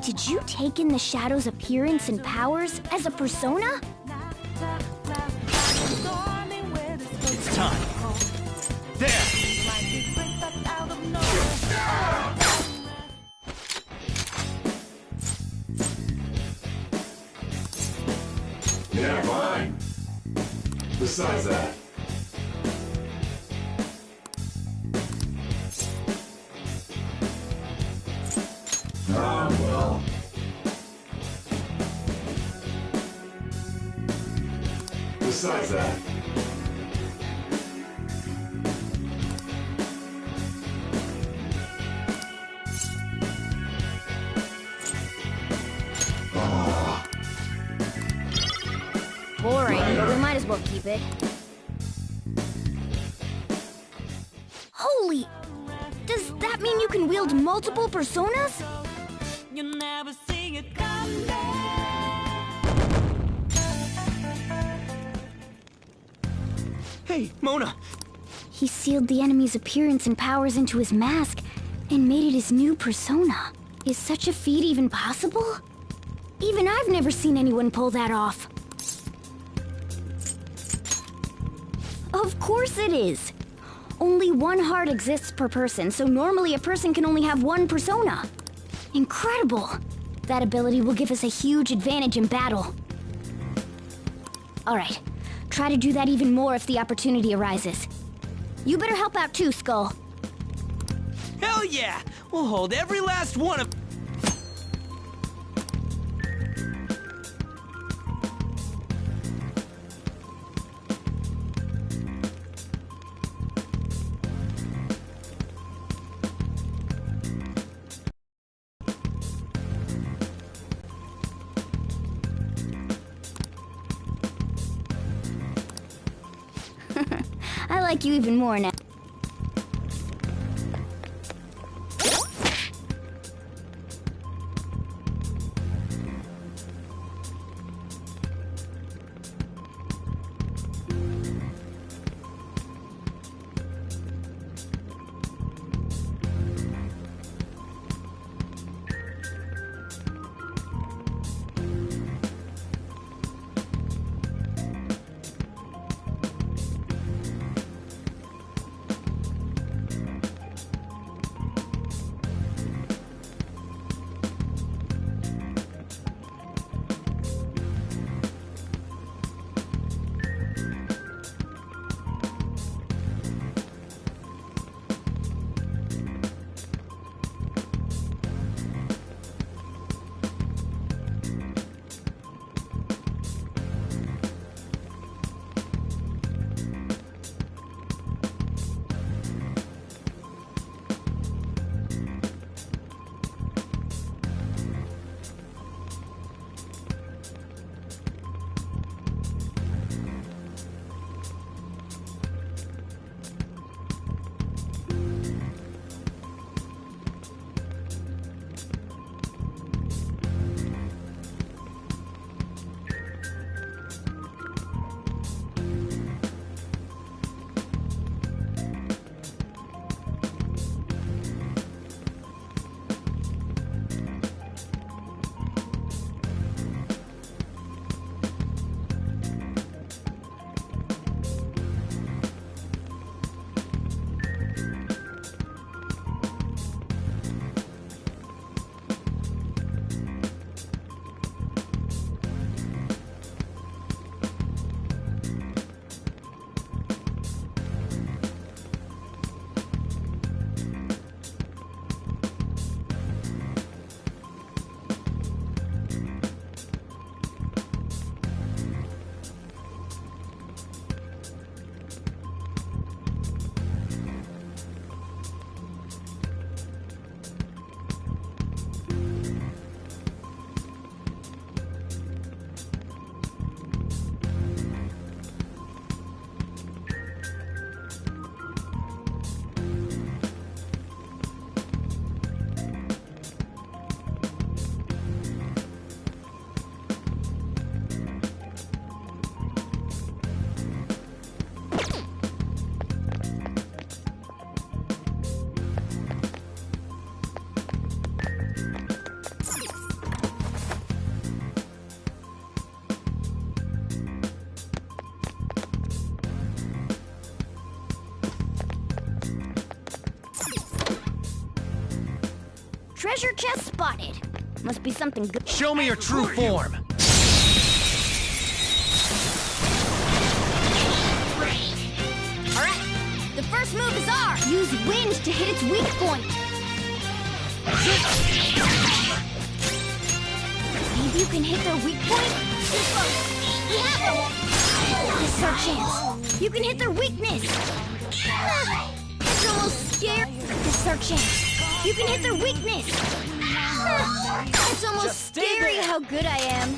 Did you take in the shadow's appearance and powers as a persona? It's time. There! Yeah, fine. Besides that, well. Besides that, Boring, but we might as well keep it. Holy! Does that mean you can wield multiple personas? You'll never see it come back. Hey, Mona! He sealed the enemy's appearance and powers into his mask and made it his new persona. Is such a feat even possible? Even I've never seen anyone pull that off. Of course it is. Only one heart exists per person, so normally a person can only have one persona. Incredible! That ability will give us a huge advantage in battle. Alright, try to do that even more if the opportunity arises. You better help out too, Skull. Hell yeah! We'll hold every last one of... I like you even more now. Treasure chest spotted. Must be something good. Show me your true form. Alright, the first move is ours. Use wind to hit its weak point. Maybe you can hit their weak point? We have it! This is our chance. You can hit their weakness. It's almost scary. This is our chance. You can hit their weakness! It's almost scary how good I am.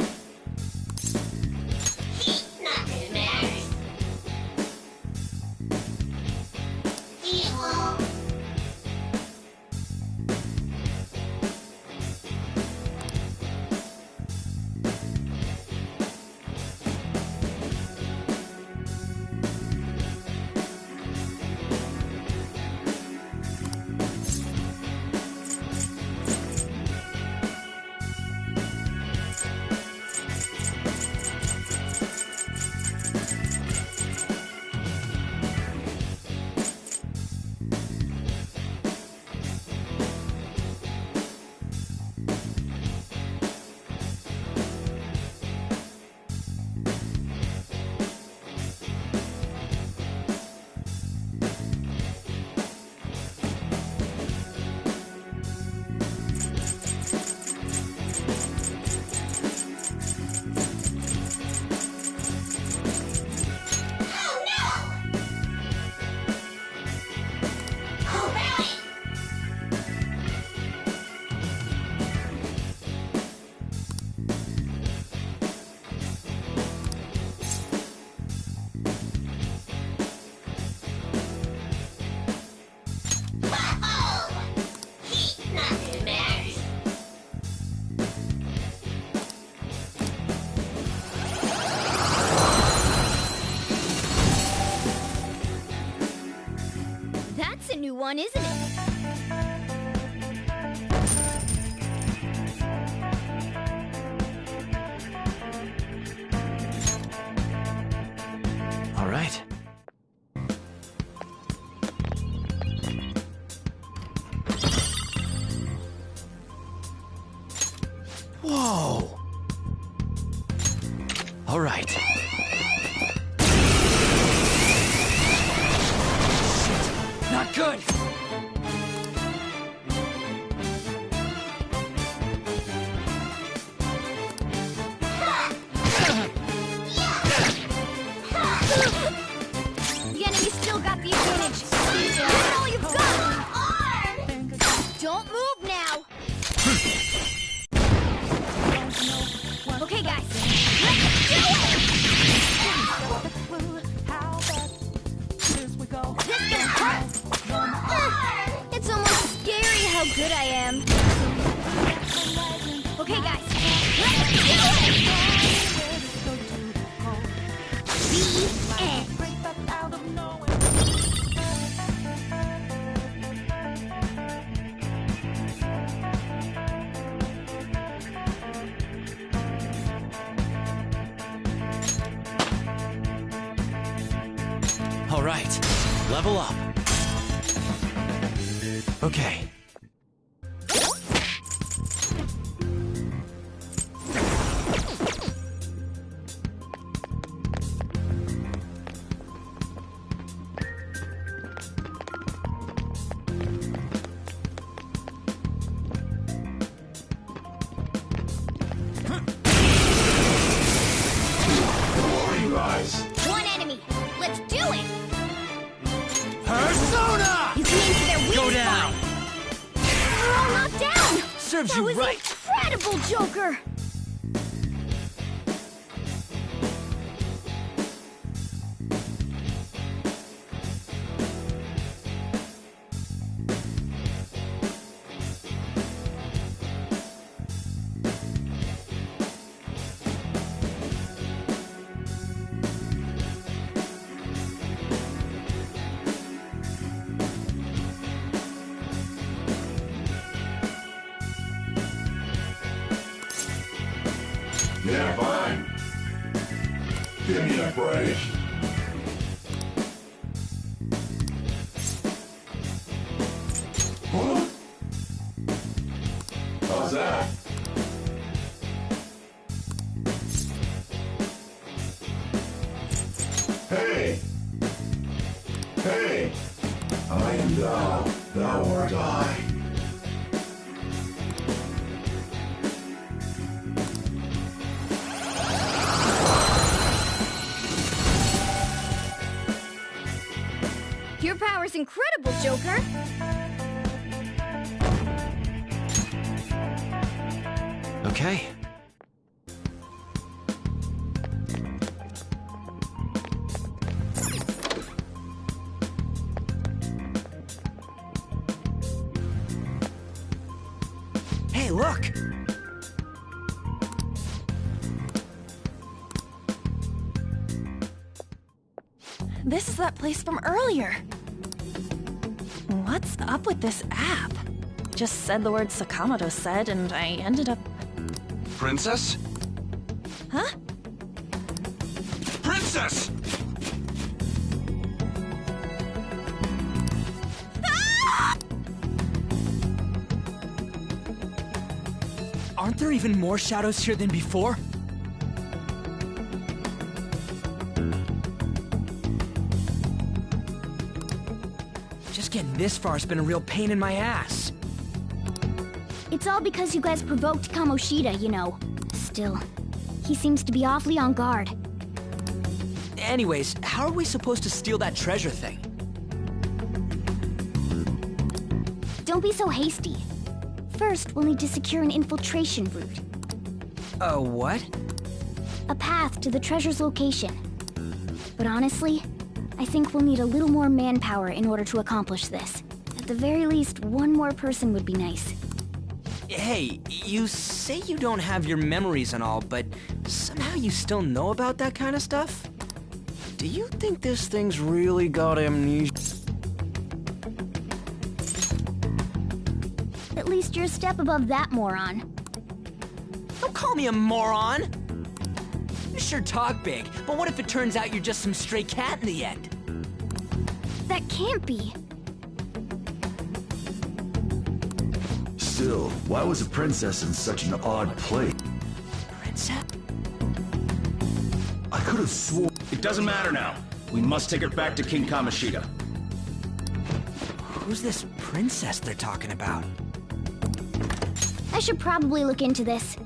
one, isn't it? All right. Whoa! All right. Shit, not good! The enemy still got the advantage. Give it all you've got! Don't move now! Okay, guys. Let's do it! This gonna hurt! It's almost scary how good I am. Okay, guys. Let's do it! The end. All right, level up. Okay. One enemy. Let's do it! Persona! He's getting to their weak Go spot. down! We're all knocked down! Serves that you was right. incredible, Joker! Yeah, fine. Give me a break. Huh? How's that? Hey! Hey! I am thou art I. Your power's incredible, Joker! Okay. Hey, look! This is that place from earlier. What's up with this app? Just said the word Sakamoto said, and I ended up... Princess? Huh? Princess! Aren't there even more shadows here than before? Just getting this far has been a real pain in my ass. It's all because you guys provoked Kamoshida, you know. Still, he seems to be awfully on guard. Anyways, how are we supposed to steal that treasure thing? Don't be so hasty. First, we'll need to secure an infiltration route. A what? A path to the treasure's location. But honestly, I think we'll need a little more manpower in order to accomplish this. At the very least, one more person would be nice. Hey, you say you don't have your memories and all, but somehow you still know about that kind of stuff? Do you think this thing's really got amnesia? a step above that moron. Don't call me a moron! You sure talk big, but what if it turns out you're just some stray cat in the end? That can't be. Still, why was a princess in such an odd place? Princess? I could have sworn... It doesn't matter now. We must take her back to King Kamoshida. Who's this princess they're talking about? I should probably look into this.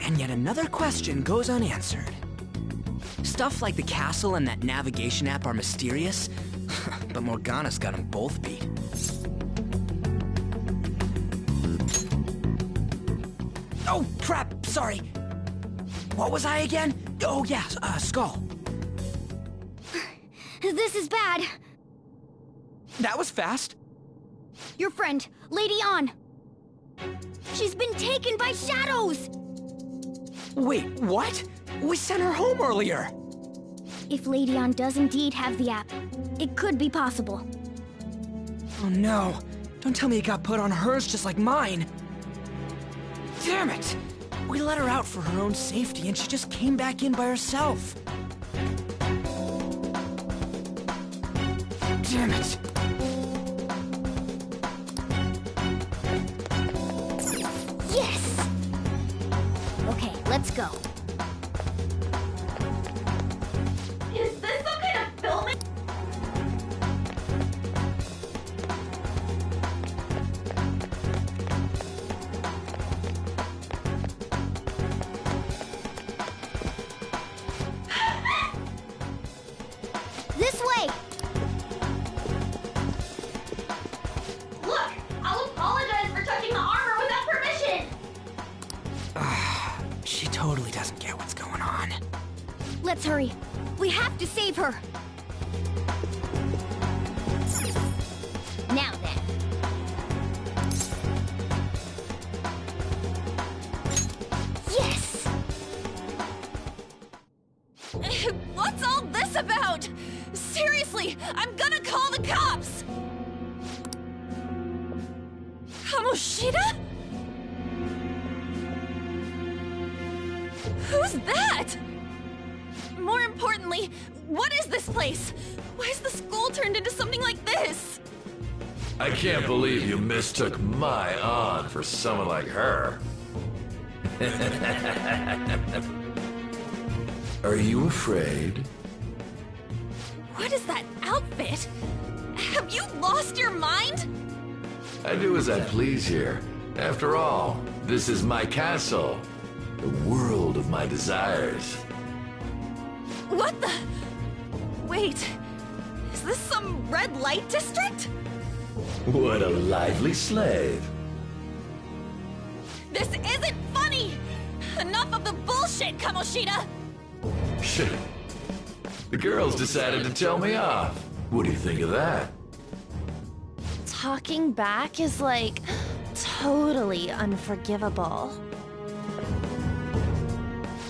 And yet another question goes unanswered. Stuff like the castle and that navigation app are mysterious, but Morgana's got them both beat. Oh, crap, sorry. What was I again? Oh, yeah, Skull. This is bad. That was fast. Your friend, Lady An. She's been taken by shadows! Wait, what? We sent her home earlier. If Lady An does indeed have the app, it could be possible. Oh no. Don't tell me it got put on hers just like mine. Damn it! We let her out for her own safety and she just came back in by herself. Damn it! Yes! Okay, let's go. Is this some kind of filming? This way! Look! I'll apologize for touching the armor without permission! She totally doesn't get what's going on. Let's hurry. We have to save her. Now then. Yes! What's all this about? Seriously, I'm gonna call the cops! Kamoshida? Who's that? More importantly, what is this place? Why is the school turned into something like this? I can't believe you mistook my An for someone like her. Are you afraid? What is that outfit? Have you lost your mind? I do as I please here. After all, this is my castle. The world of my desires. What the? Wait, is this some red light district? What a lively slave. This isn't funny! Enough of the bullshit, Kamoshida! Shit. The girls decided to tell me off. What do you think of that? Talking back is like totally unforgivable.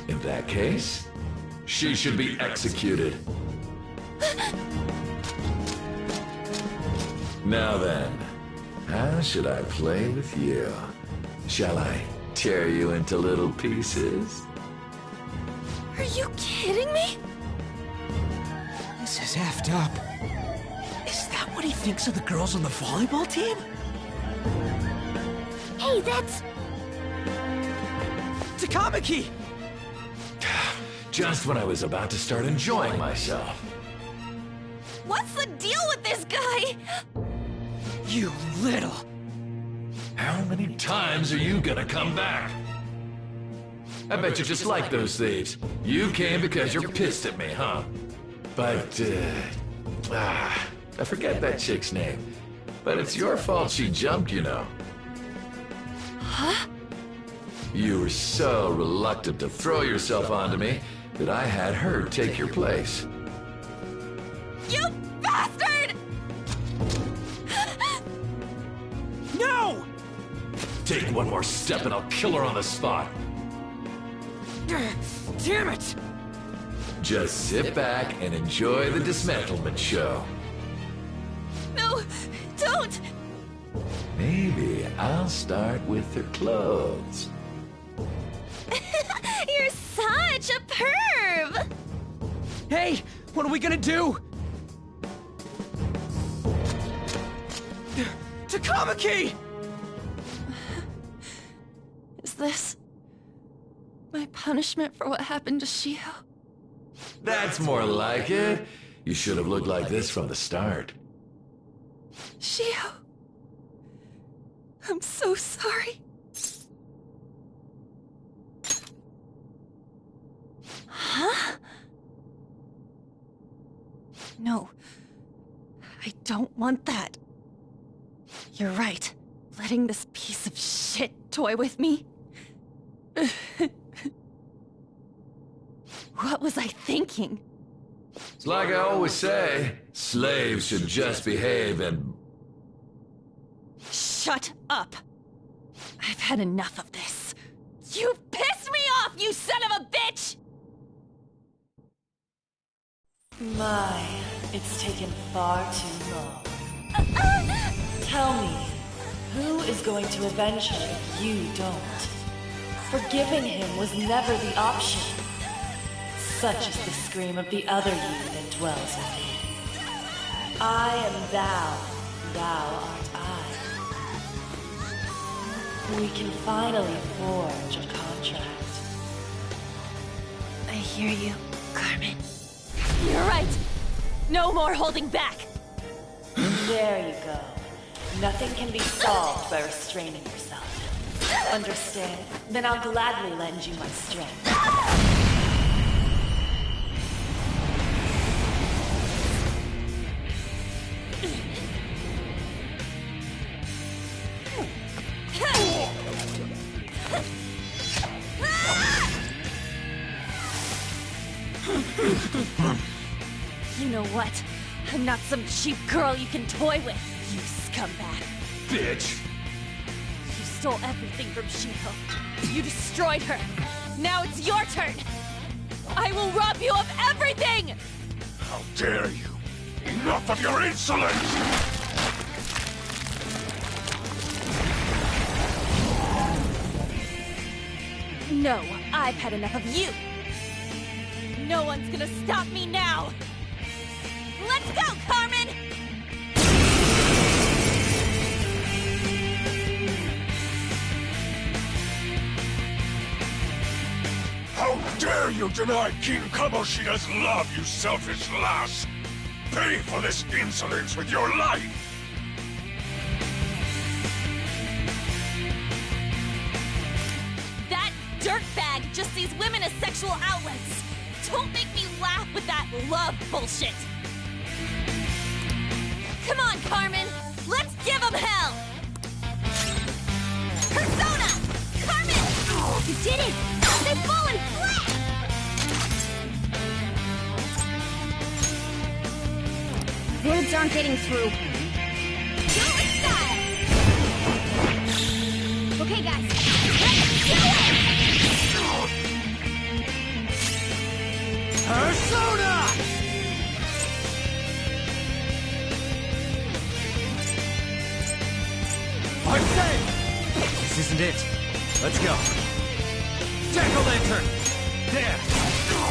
In that case, she should be executed. Now then, how should I play with you? Shall I tear you into little pieces? Are you kidding me? This is effed up. Is that what he thinks of the girls on the volleyball team? Hey, that's... Takamaki! Just when I was about to start enjoying myself. What's the deal with this guy? You little... How many times are you gonna come back? I bet you just like those thieves. You came because you're pissed at me, huh? But, I forget that chick's name. But it's your fault she jumped, you know. Huh? You were so reluctant to throw yourself onto me that I had her take your place. You bastard! No! Take one more step and I'll kill her on the spot. Damn it! Just sit back and enjoy the dismantlement show. No, No! Don't! Maybe I'll start with her clothes. You're such a perv! Hey, what are we gonna do? Takamaki! Is this my punishment for what happened to Shio? That's more like it. You should have looked like this from the start. Shio, I'm so sorry. Huh? No, I don't want that. You're right. Letting this piece of shit toy with me? What was I thinking? It's like I always say, slaves should just behave and... Shut up! I've had enough of this. You've pissed me off, you son of a bitch! My, it's taken far too long. Tell me, who is going to avenge her if you don't? Forgiving him was never the option. Such is the scream of the other you that dwells within. I am thou, thou art I. We can finally forge a contract. I hear you, Carmen. You're right! No more holding back! There you go. Nothing can be solved by restraining yourself. Understand? Then I'll gladly lend you my strength. You know what? I'm not some cheap girl you can toy with, you scumbag. Bitch! You stole everything from Shiho. You destroyed her. Now it's your turn. I will rob you of everything! How dare you! Enough of your insolence! No, I've had enough of you. No one's gonna stop me now. Let's go, Carmen! How dare you deny King Kamoshida's love, you selfish lass! Pay for this insolence with your life! That dirtbag just sees women as sexual outlets. Don't make me laugh with that love bullshit. Come on, Carmen. Let's give them hell. Persona! Carmen! You did it! They've fallen flat! Words aren't getting through. Go in style! Okay, guys. Let's do it! Persona! I'm safe! This isn't it. Let's go. Jack-o'-lantern! There!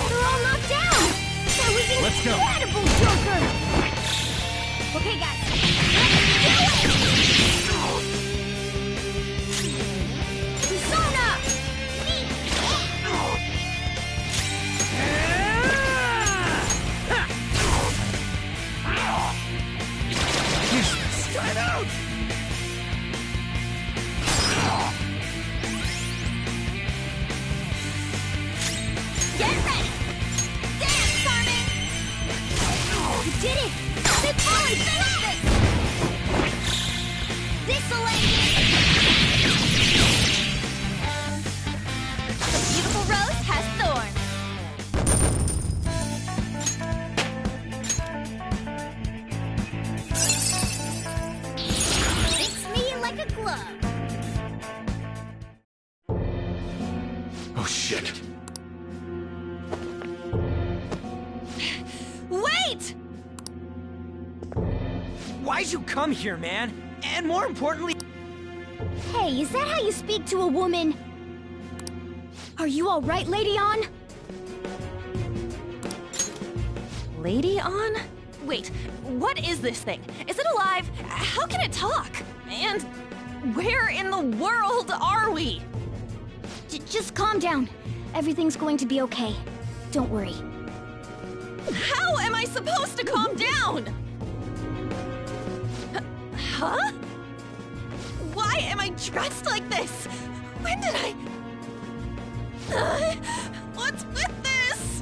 They're all knocked down! That was Let's go. incredible, Joker! Okay, guys. Let's do it! Persona! Useless! Time out! Get ready! Dance, Carmen! You did it! They finally finished it! This'll end it! The beautiful rose has thorns. Fits me like a glove. Oh shit. Wait! Why Why'd you come here, man? And more importantly... Hey, is that how you speak to a woman? Are you alright, Lady On? Lady On? Wait, what is this thing? Is it alive? How can it talk? And where in the world are we? Just calm down. Everything's going to be okay. Don't worry. How am I supposed to calm down? Huh? Why am I dressed like this? When did I... what's with this?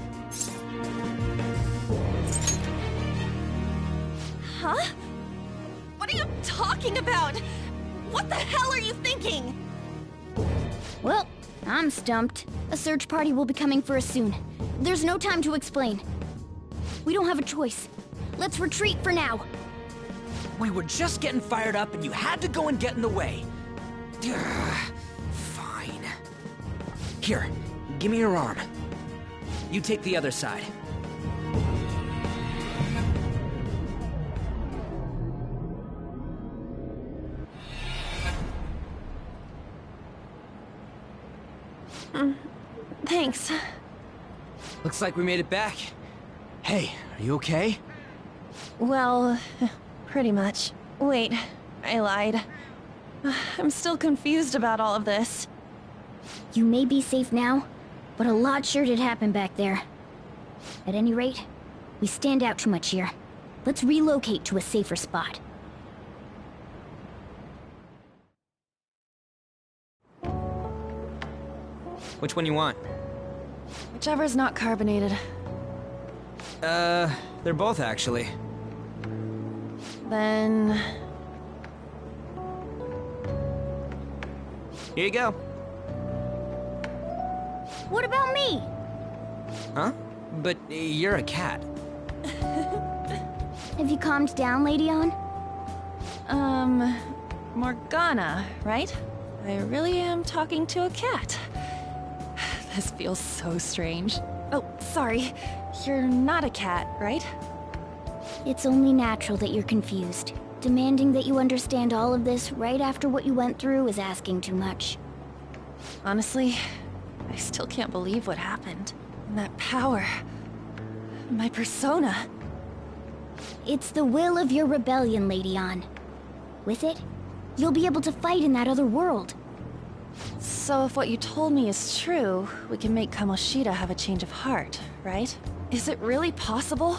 Huh? What are you talking about? What the hell are you thinking? Well, I'm stumped. A search party will be coming for us soon. There's no time to explain. We don't have a choice. Let's retreat for now. We were just getting fired up and you had to go and get in the way. Fine. Here, give me your arm. You take the other side. Thanks. Looks like we made it back. Hey, are you okay? Well, pretty much. Wait, I lied. I'm still confused about all of this. You may be safe now, but a lot sure did happen back there. At any rate, we stand out too much here. Let's relocate to a safer spot. Which one you want? Whichever's not carbonated. They're both actually. Then... Here you go. What about me? Huh? But you're a cat. Have you calmed down, Lady On? Morgana, right? I really am talking to a cat. This feels so strange. Oh, sorry. You're not a cat, right? It's only natural that you're confused. Demanding that you understand all of this right after what you went through is asking too much. Honestly, I still can't believe what happened. And that power... my persona... It's the will of your rebellion, Lady On. With it, you'll be able to fight in that other world. So if what you told me is true, we can make Kamoshida have a change of heart, right? Is it really possible?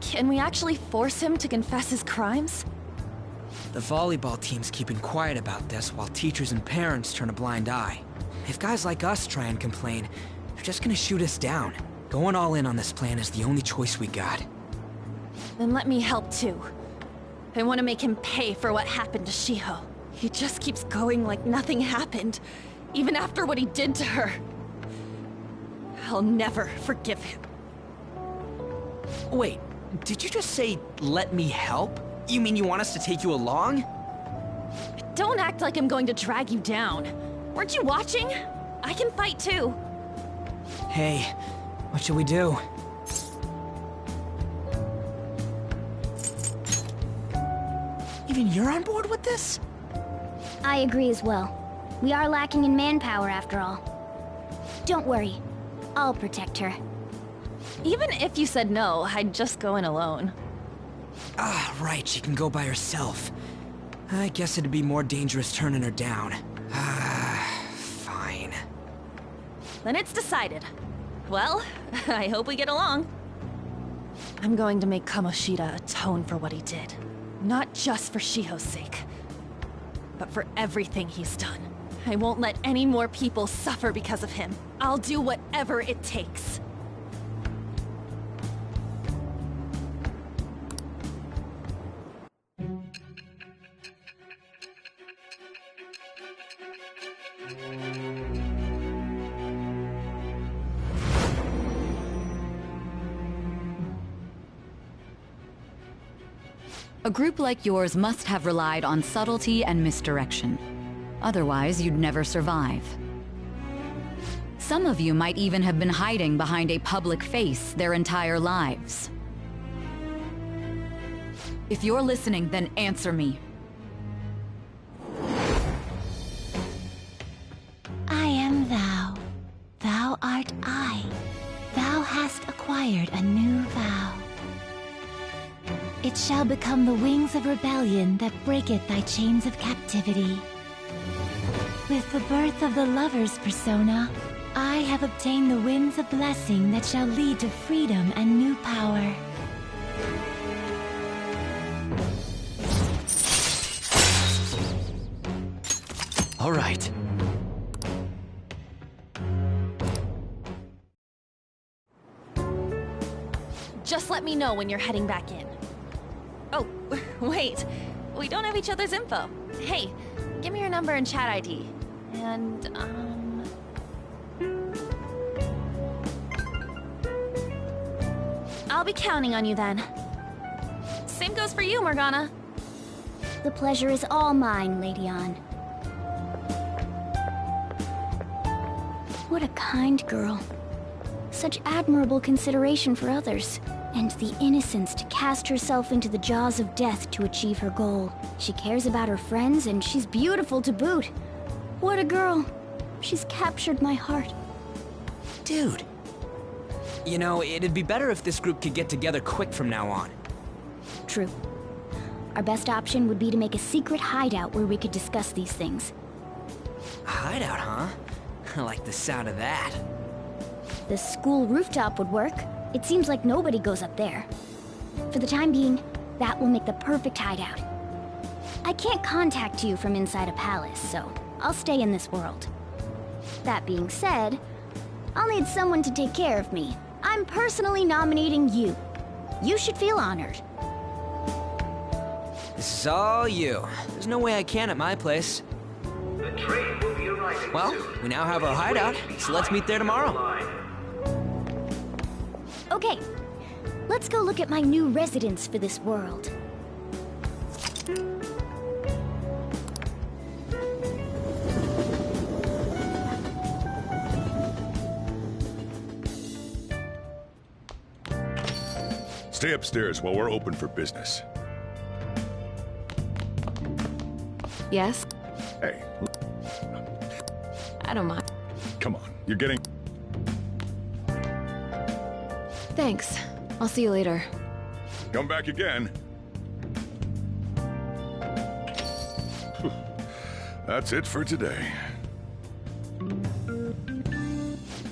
Can we actually force him to confess his crimes? The volleyball team's keeping quiet about this while teachers and parents turn a blind eye. If guys like us try and complain, they're just gonna shoot us down. Going all in on this plan is the only choice we got. Then let me help too. I want to make him pay for what happened to Shiho. He just keeps going like nothing happened, even after what he did to her. I'll never forgive him. Wait, did you just say, let me help? You mean you want us to take you along? Don't act like I'm going to drag you down. Weren't you watching? I can fight too. Hey, what should we do? Even you're on board with this? I agree as well. We are lacking in manpower after all. Don't worry. I'll protect her. Even if you said no, I'd just go in alone. Ah, right, she can go by herself. I guess it'd be more dangerous turning her down. Fine. Then it's decided. Well, I hope we get along. I'm going to make Kamoshida atone for what he did. Not just for Shiho's sake, but for everything he's done. I won't let any more people suffer because of him. I'll do whatever it takes. A group like yours must have relied on subtlety and misdirection. Otherwise, you'd never survive. Some of you might even have been hiding behind a public face their entire lives. If you're listening, then answer me. I am thou. Thou art I. Thou hast acquired a new vow. It shall become the wings of rebellion that breaketh thy chains of captivity. With the birth of the lover's persona, I have obtained the winds of blessing that shall lead to freedom and new power. All right. Just let me know when you're heading back in. Oh, wait. We don't have each other's info. Hey, give me your number and chat ID. And, I'll be counting on you then. Same goes for you, Morgana. The pleasure is all mine, Lady Ann. What a kind girl. Such admirable consideration for others. And the innocence to cast herself into the jaws of death to achieve her goal. She cares about her friends, and she's beautiful to boot. What a girl. She's captured my heart. Dude. You know, it'd be better if this group could get together quick from now on. True. Our best option would be to make a secret hideout where we could discuss these things. A hideout, huh? I like the sound of that. The school rooftop would work. It seems like nobody goes up there. For the time being, that will make the perfect hideout. I can't contact you from inside a palace, so I'll stay in this world. That being said, I'll need someone to take care of me. I'm personally nominating you. You should feel honored. This is all you. There's no way I can at my place. The train will be arriving Well, soon. we now have our hideout, so let's meet there tomorrow. Okay, let's go look at my new residence for this world. Stay upstairs while we're open for business. Yes? Hey, I don't mind. come on. You're getting... Thanks. I'll see you later. Come back again. That's it for today.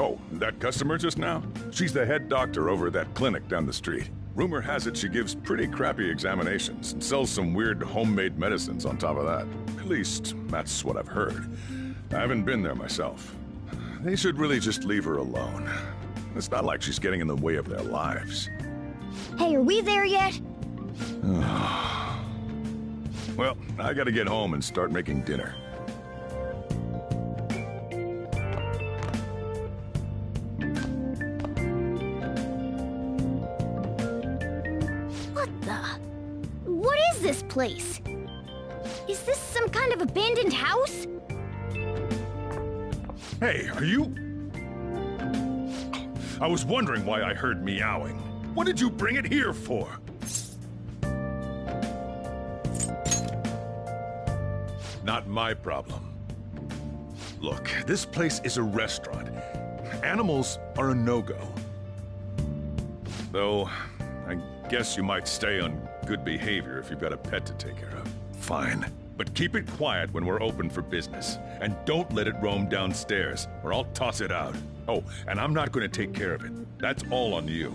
Oh, that customer just now? She's the head doctor over at that clinic down the street. Rumor has it she gives pretty crappy examinations and sells some weird homemade medicines on top of that. At least, that's what I've heard. I haven't been there myself. They should really just leave her alone. It's not like she's getting in the way of their lives. Hey, are we there yet? Well, I gotta get home and start making dinner. What the? What is this place? Is this some kind of abandoned house? Hey, are you... I was wondering why I heard meowing. What did you bring it here for? Not my problem. Look, this place is a restaurant. Animals are a no-go. Though, I guess you might stay on good behavior if you've got a pet to take care of. Fine. But keep it quiet when we're open for business. And don't let it roam downstairs, or I'll toss it out. Oh, and I'm not going to take care of it. That's all on you.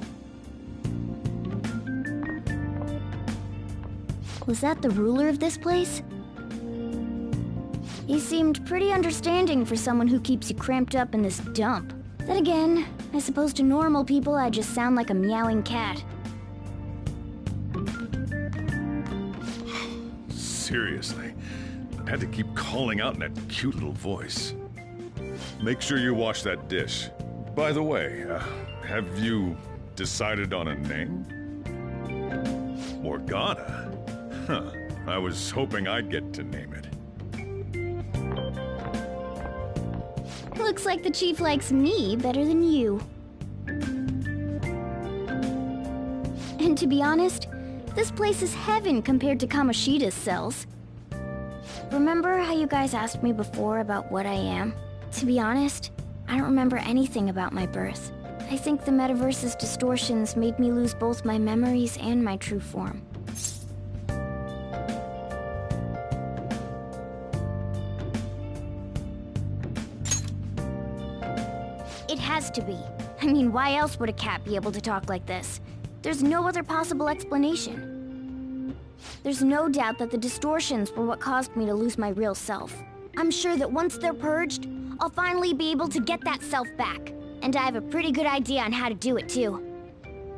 Was that the ruler of this place? He seemed pretty understanding for someone who keeps you cramped up in this dump. Then again, I suppose to normal people I just sound like a meowing cat. Seriously, I had to keep calling out in that cute little voice. Make sure you wash that dish. By the way, have you decided on a name? Morgana? Huh. I was hoping I'd get to name it. Looks like the chief likes me better than you. And to be honest, This place is heaven compared to Kamoshida's cells. Remember how you guys asked me before about what I am? To be honest, I don't remember anything about my birth. I think the metaverse's distortions made me lose both my memories and my true form. It has to be. I mean, why else would a cat be able to talk like this? There's no other possible explanation. There's no doubt that the distortions were what caused me to lose my real self. I'm sure that once they're purged, I'll finally be able to get that self back. And I have a pretty good idea on how to do it too.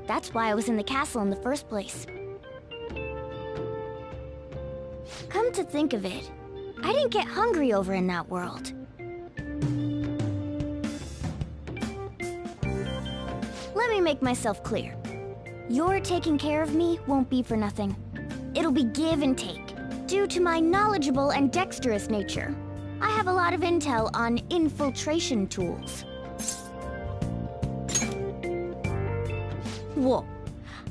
That's why I was in the castle in the first place. Come to think of it, I didn't get hungry over in that world. Let me make myself clear. Your taking care of me won't be for nothing. It'll be give and take. Due to my knowledgeable and dexterous nature, I have a lot of intel on infiltration tools. Whoa.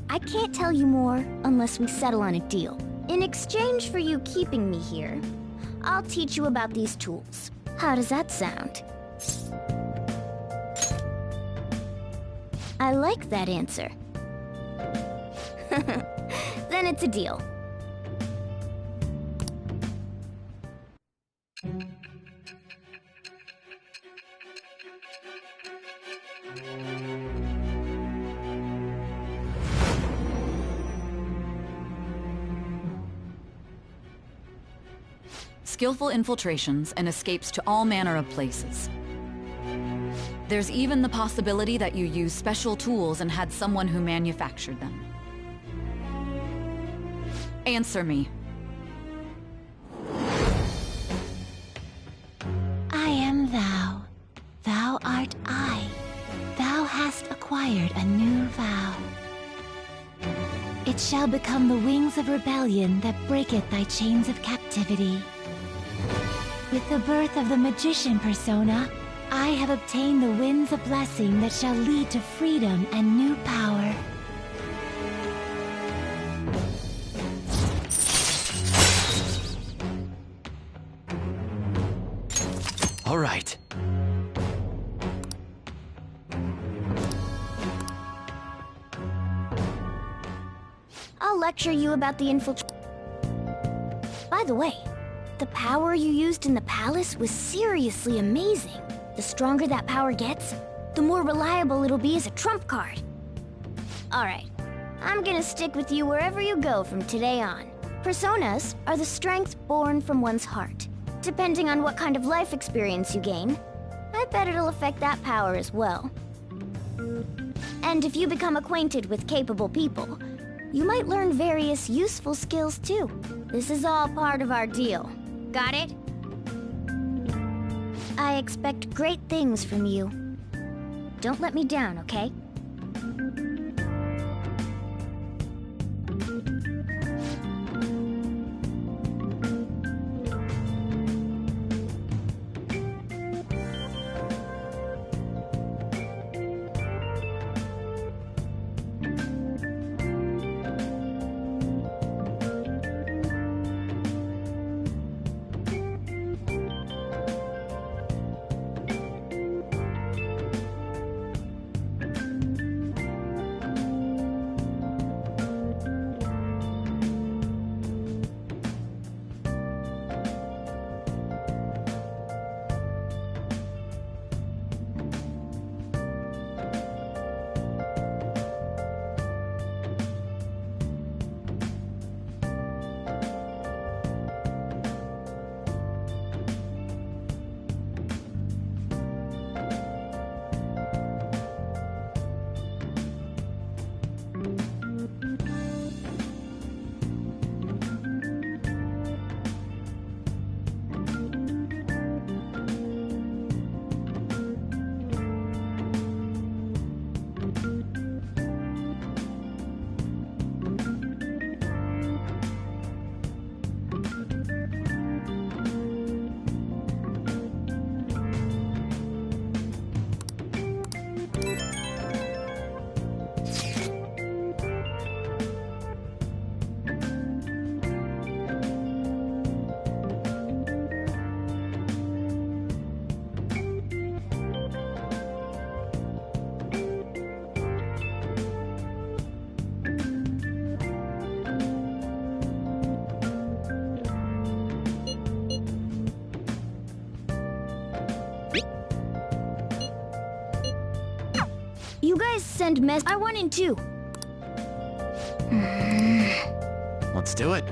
I can't tell you more unless we settle on a deal. In exchange for you keeping me here, I'll teach you about these tools. How does that sound? I like that answer. Then it's a deal. Skillful infiltrations and escapes to all manner of places. There's even the possibility that you used special tools and had someone who manufactured them. Answer me. I am thou. Thou art I. Thou hast acquired a new vow. It shall become the wings of rebellion that breaketh thy chains of captivity. With the birth of the magician persona, I have obtained the winds of blessing that shall lead to freedom and new power. All right. I'll lecture you about the infiltration. By the way, the power you used in the palace was seriously amazing. The stronger that power gets, the more reliable it'll be as a trump card. Alright, I'm gonna stick with you wherever you go from today on. Personas are the strength born from one's heart. Depending on what kind of life experience you gain, I bet it'll affect that power as well. And if you become acquainted with capable people, you might learn various useful skills too. This is all part of our deal. Got it? I expect great things from you. Don't let me down, okay? send mess. I want in too. Let's do it.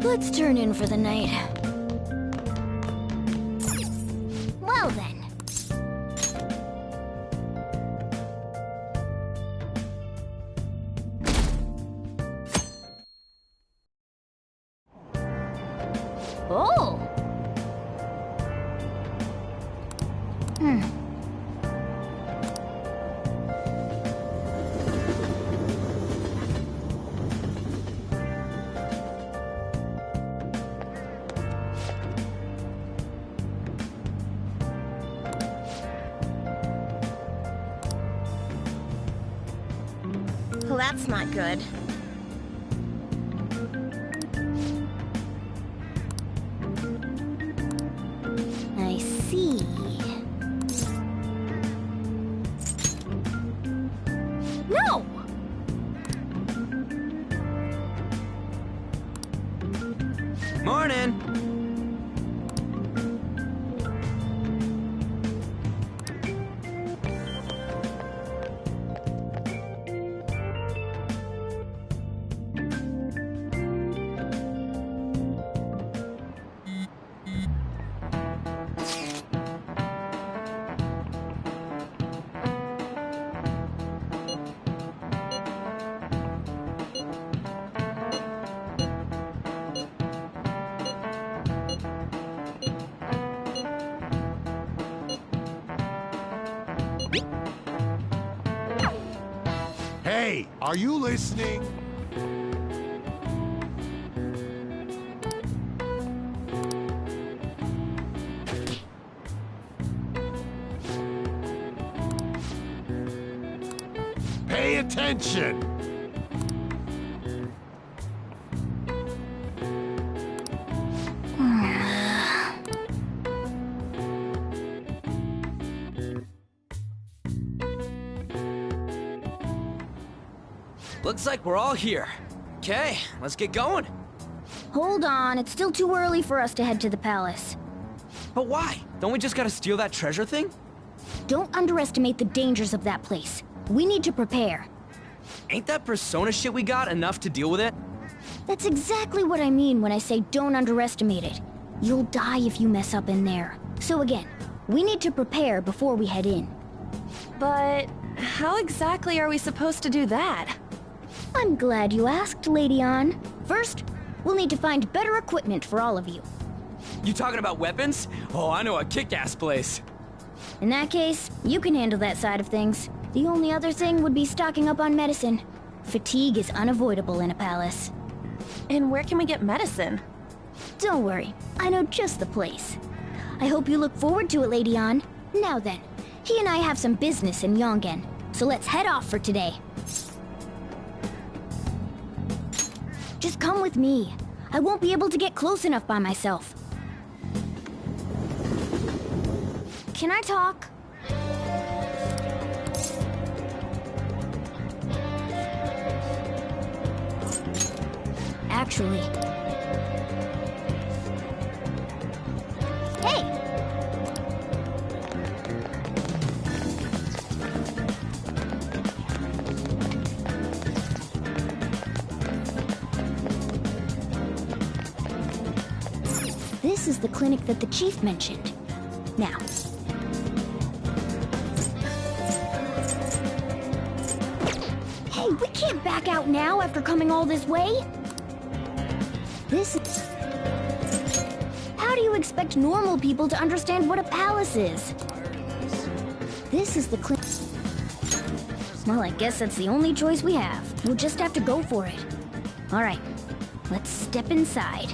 Let's turn in for the night. Well then. Oh! Well, that's not good. I see. No! Morning! Hey, are you listening? Pay attention! Looks like we're all here. Okay, let's get going. Hold on, it's still too early for us to head to the palace. But why? Don't we just gotta steal that treasure thing? Don't underestimate the dangers of that place. We need to prepare. Ain't that persona shit we got enough to deal with it? That's exactly what I mean when I say don't underestimate it. You'll die if you mess up in there. So again, we need to prepare before we head in. But how exactly are we supposed to do that? I'm glad you asked, Lady An. First, we'll need to find better equipment for all of you. You talking about weapons? Oh, I know a kick-ass place. In that case, you can handle that side of things. The only other thing would be stocking up on medicine. Fatigue is unavoidable in a palace. And where can we get medicine? Don't worry, I know just the place. I hope you look forward to it, Lady An. Now then, he and I have some business in Yongen, so let's head off for today. Just come with me. I won't be able to get close enough by myself. Can I talk? Actually... Hey! This is the clinic that the chief mentioned. Now... Hey, we can't back out now after coming all this way! This is... How do you expect normal people to understand what a palace is? This is the clinic... Well, I guess that's the only choice we have. We'll just have to go for it. Alright, let's step inside.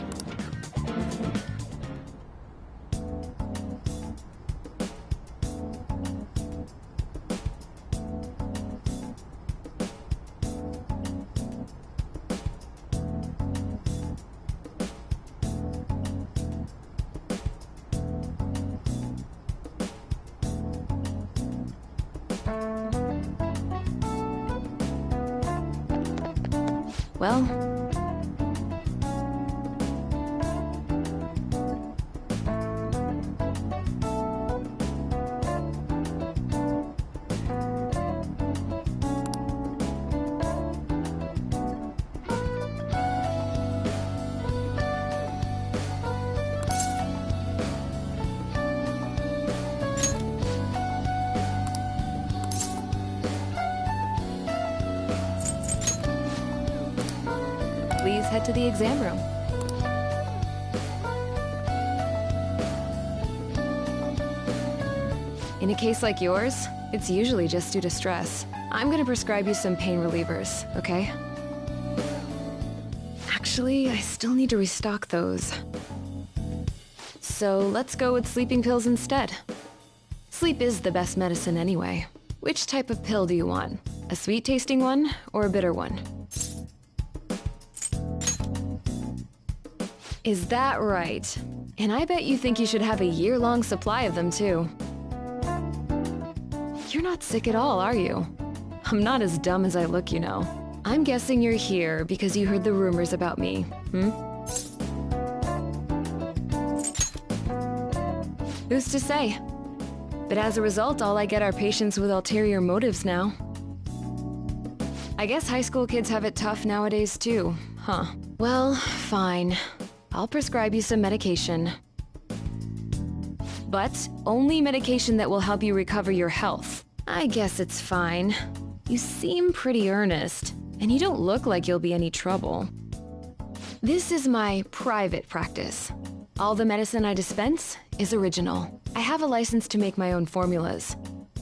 Well... Please head to the exam room. In a case like yours, it's usually just due to stress. I'm gonna prescribe you some pain relievers, okay? Actually, I still need to restock those. So let's go with sleeping pills instead. Sleep is the best medicine anyway. Which type of pill do you want? A sweet-tasting one or a bitter one? Is that right? And I bet you think you should have a year-long supply of them, too. You're not sick at all, are you? I'm not as dumb as I look, you know. I'm guessing you're here because you heard the rumors about me, Who's to say? But as a result, all I get are patients with ulterior motives now. I guess high school kids have it tough nowadays, too, huh? Well, fine. I'll prescribe you some medication. But only medication that will help you recover your health. I guess it's fine. You seem pretty earnest, and you don't look like you'll be any trouble. This is my private practice. All the medicine I dispense is original. I have a license to make my own formulas.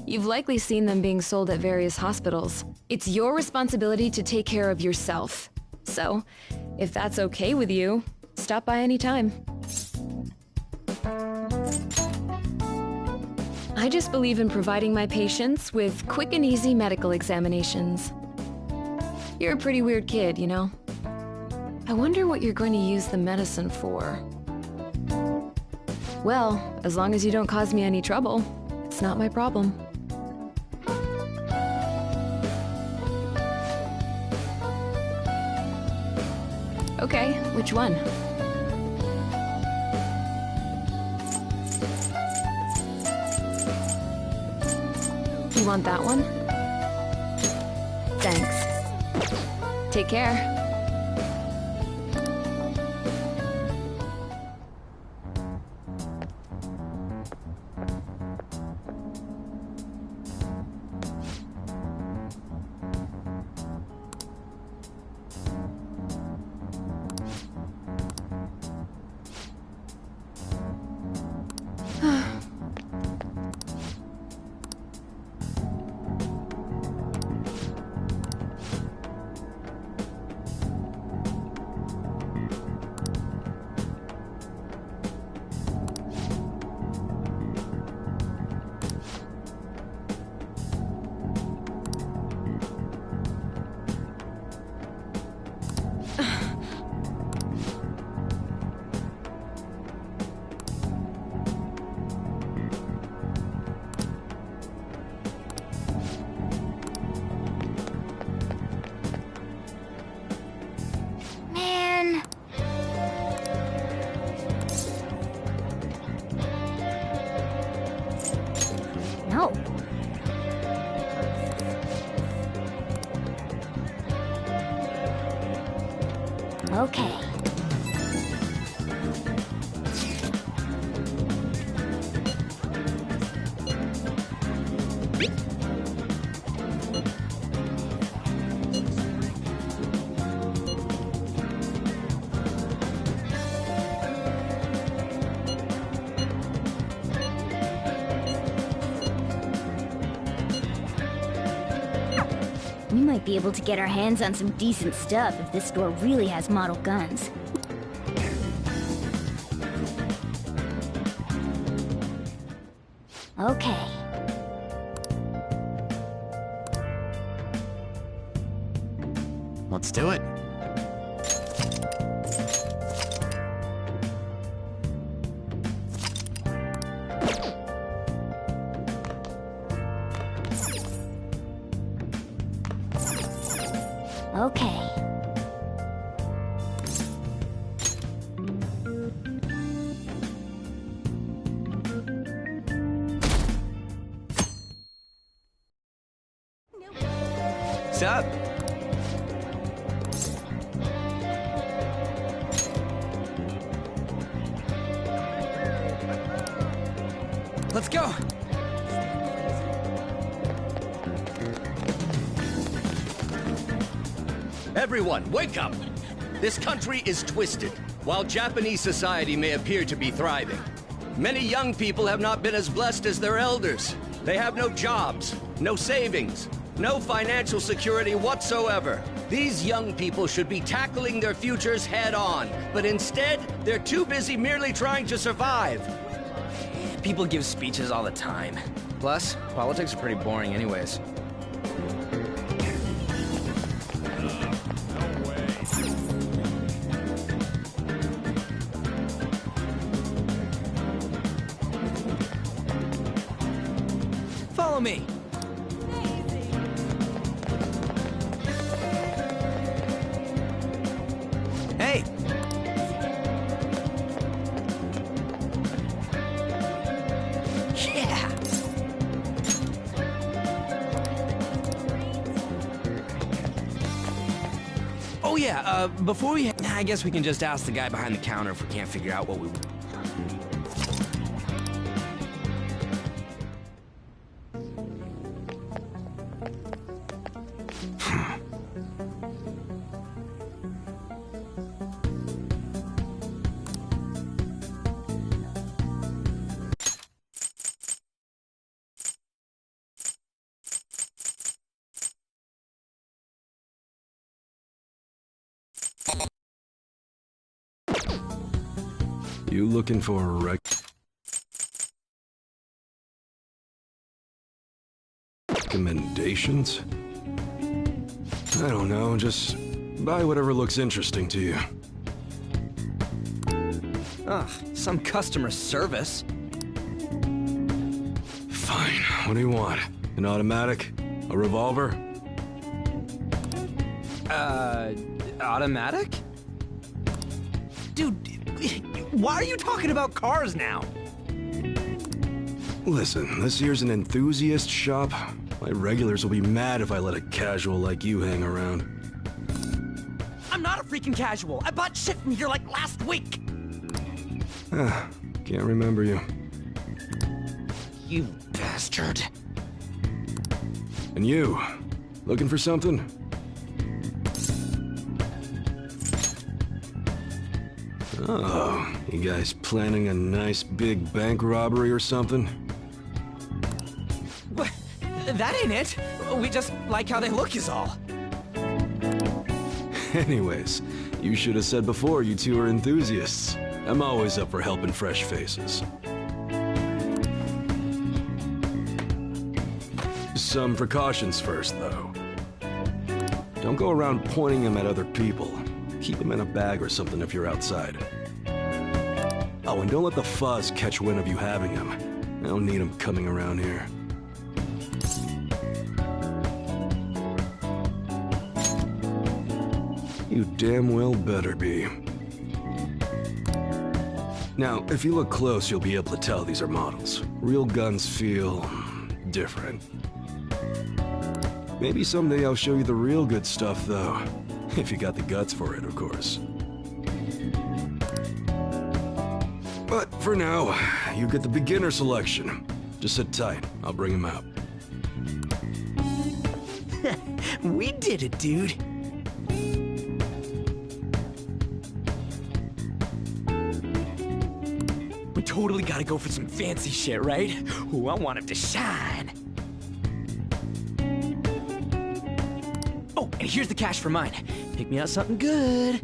You've likely seen them being sold at various hospitals. It's your responsibility to take care of yourself. So, if that's okay with you, stop by any time. I just believe in providing my patients with quick and easy medical examinations. You're a pretty weird kid, you know? I wonder what you're going to use the medicine for. Well, as long as you don't cause me any trouble, it's not my problem. Okay, which one? You want that one? Thanks. Take care. Man. No. Okay. We might be able to get our hands on some decent stuff if this store really has model guns. Okay. Let's do it. Okay. Sup? Let's go! Everyone, wake up! This country is twisted. While Japanese society may appear to be thriving, many young people have not been as blessed as their elders. They have no jobs, no savings, no financial security whatsoever. These young people should be tackling their futures head-on, but instead, they're too busy merely trying to survive. People give speeches all the time. Plus, politics are pretty boring anyways. Follow me. Hey. Yeah. Oh yeah, before we... I guess we can just ask the guy behind the counter if we can't figure out what we... You looking for a recommendations? I don't know, just buy whatever looks interesting to you. Ugh, some customer service. Fine, what do you want? An automatic? A revolver? Automatic? Why are you talking about cars now? Listen, this here's an enthusiast shop. My regulars will be mad if I let a casual like you hang around. I'm not a freaking casual. I bought shit from here like last week. Can't remember you. You bastard. And you, looking for something? Oh, you guys planning a nice big bank robbery or something? What? That ain't it. We just like how they look is all. Anyways, you should have said before you two are enthusiasts. I'm always up for helping fresh faces. Some precautions first, though. Don't go around pointing them at other people. Keep them in a bag or something if you're outside. Oh, and don't let the fuzz catch wind of you having them. I don't need them coming around here. You damn well better be. Now, if you look close, you'll be able to tell these are models. Real guns feel different. Maybe someday I'll show you the real good stuff, though. If you got the guts for it, of course. But for now, you get the beginner selection. Just sit tight. I'll bring him out. We did it, dude. We totally gotta go for some fancy shit, right? Ooh, I want him to shine. Oh, and here's the cash for mine. Pick me out something good.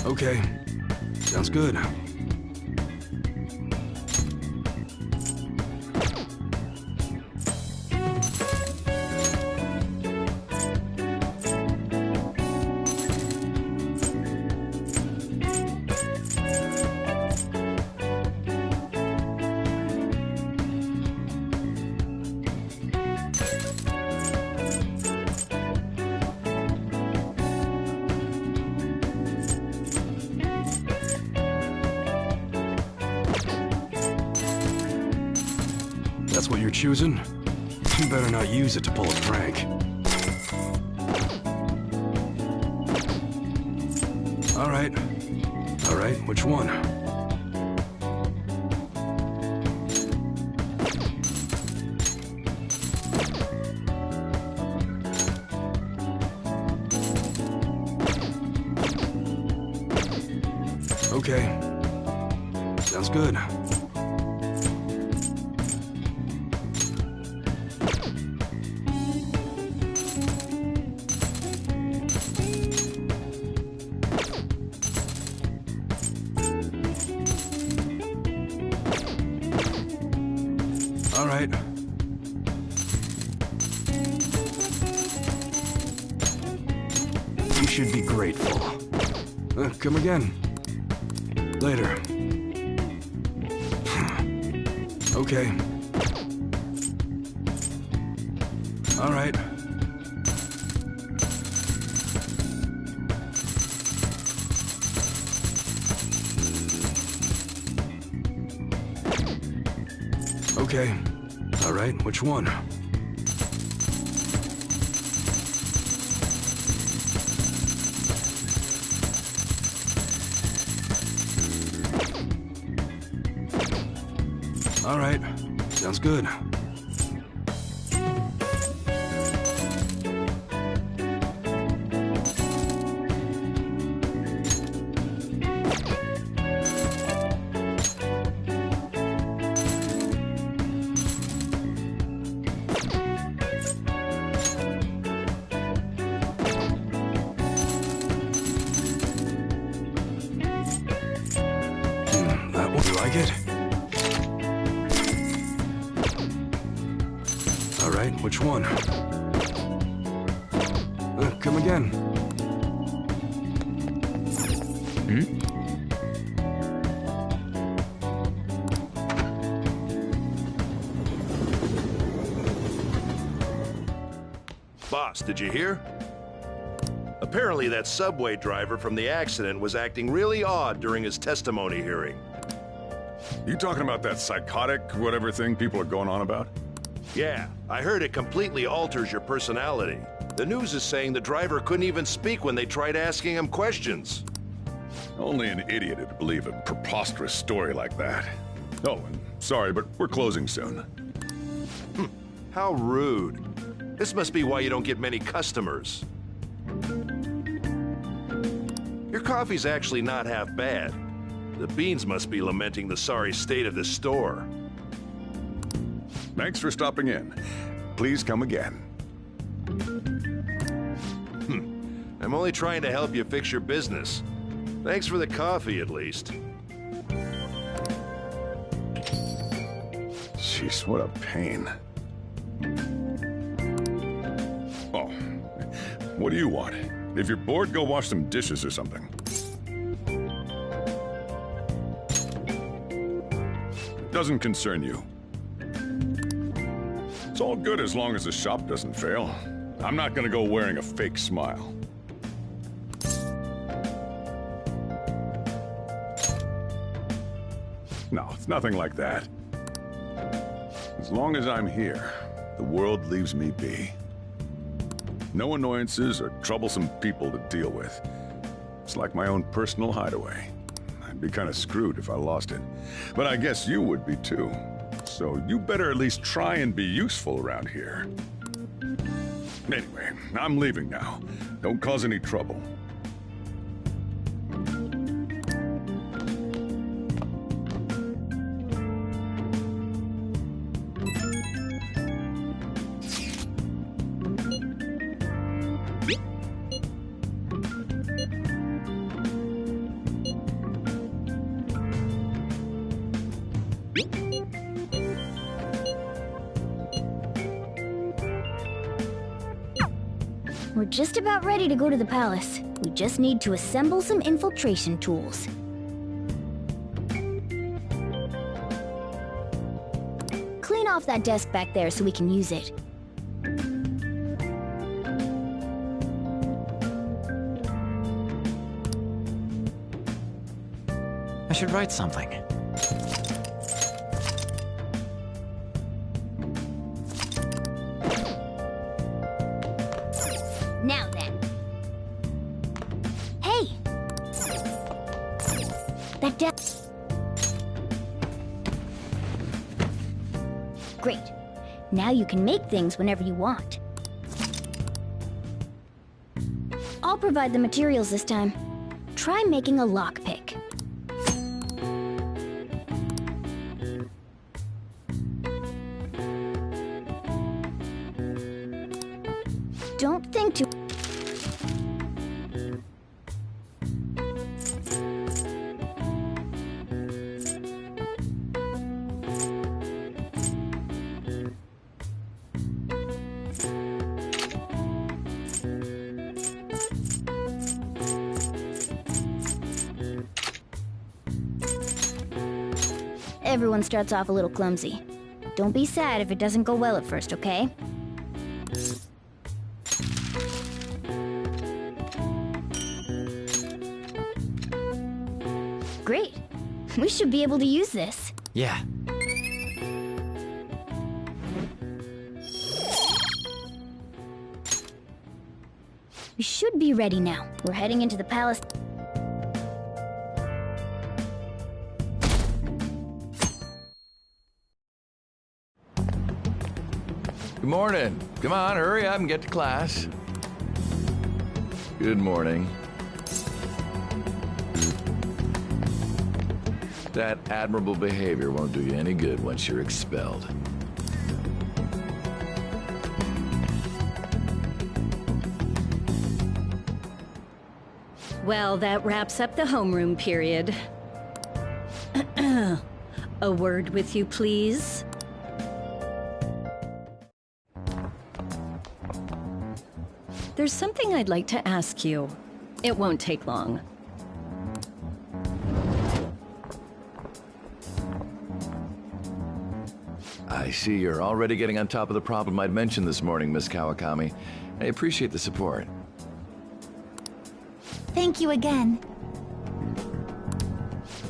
Okay, sounds good. That's what you're choosing? You better not use it to pull a prank. All right. All right, which one? Okay. Sounds good. All right. You should be grateful. Come again. Later. Okay. All right. Okay. All right, which one? All right, sounds good. ticket. All right, which one? Come again. Boss, did you hear? Apparently that subway driver from the accident was acting really odd during his testimony hearing. You talking about that psychotic whatever thing people are going on about? Yeah, I heard it completely alters your personality. The news is saying the driver couldn't even speak when they tried asking him questions. Only an idiot would believe a preposterous story like that. Oh, and sorry, but we're closing soon. How rude. This must be why you don't get many customers. Your coffee's actually not half bad. The beans must be lamenting the sorry state of this store. Thanks for stopping in. Please come again. I'm only trying to help you fix your business. Thanks for the coffee, at least. Jeez, what a pain. Oh, what do you want? If you're bored, go wash some dishes or something. It doesn't concern you. It's all good as long as the shop doesn't fail. I'm not gonna go wearing a fake smile. No, it's nothing like that. As long as I'm here, the world leaves me be. No annoyances or troublesome people to deal with. It's like my own personal hideaway. I'd be kind of screwed if I lost it. But I guess you would be too. So you better at least try and be useful around here. Anyway, I'm leaving now. Don't cause any trouble. We're just about ready to go to the palace. We just need to assemble some infiltration tools. Clean off that desk back there so we can use it. I should write something. Now then. Hey! That desk... Great. Now you can make things whenever you want. I'll provide the materials this time. Try making a lockpick. Don't think too... Everyone starts off a little clumsy. Don't be sad if it doesn't go well at first, okay? Great. We should be able to use this. Yeah. We should be ready now. We're heading into the palace. Good morning. Come on, hurry up and get to class. Good morning. That admirable behavior won't do you any good once you're expelled. Well, that wraps up the homeroom period. A word with you, please? There's something I'd like to ask you. It won't take long. I see you're already getting on top of the problem I'd mentioned this morning, Miss Kawakami. I appreciate the support. Thank you again.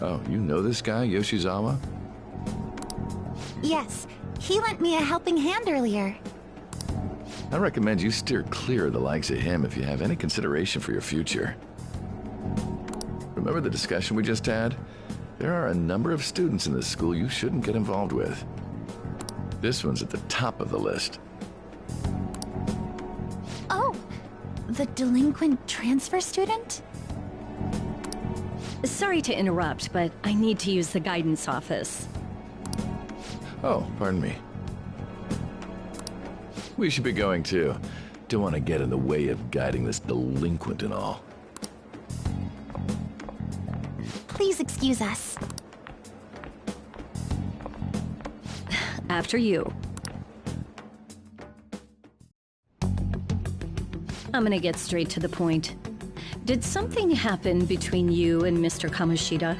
Oh, you know this guy, Yoshizawa? Yes, he lent me a helping hand earlier. I recommend you steer clear of the likes of him if you have any consideration for your future. Remember the discussion we just had? There are a number of students in this school you shouldn't get involved with. This one's at the top of the list. Oh, the delinquent transfer student? Sorry to interrupt, but I need to use the guidance office. Oh, pardon me. We should be going too. Don't want to get in the way of guiding this delinquent and all. Please excuse us. After you. I'm gonna get straight to the point. Did something happen between you and Mr. Kamoshida?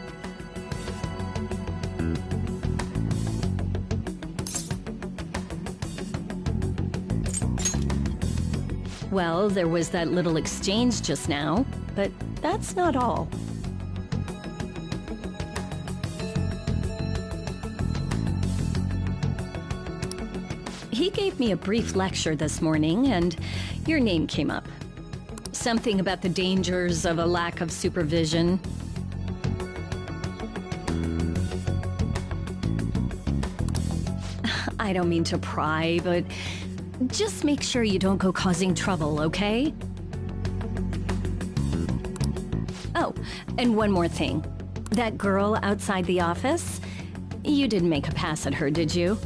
Well, there was that little exchange just now, but that's not all. He gave me a brief lecture this morning, and your name came up. Something about the dangers of a lack of supervision. I don't mean to pry, but just make sure you don't go causing trouble, okay? Oh, and one more thing. That girl outside the office, you didn't make a pass at her, did you?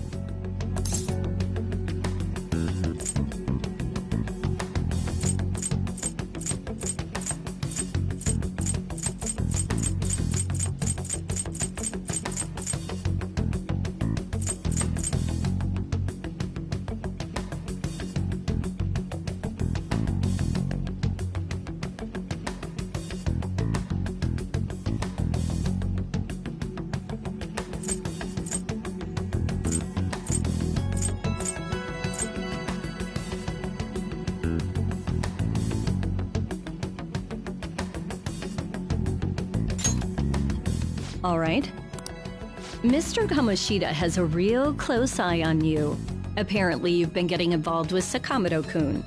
All right. Mr. Kamoshida has a real close eye on you. Apparently, you've been getting involved with Sakamoto-kun.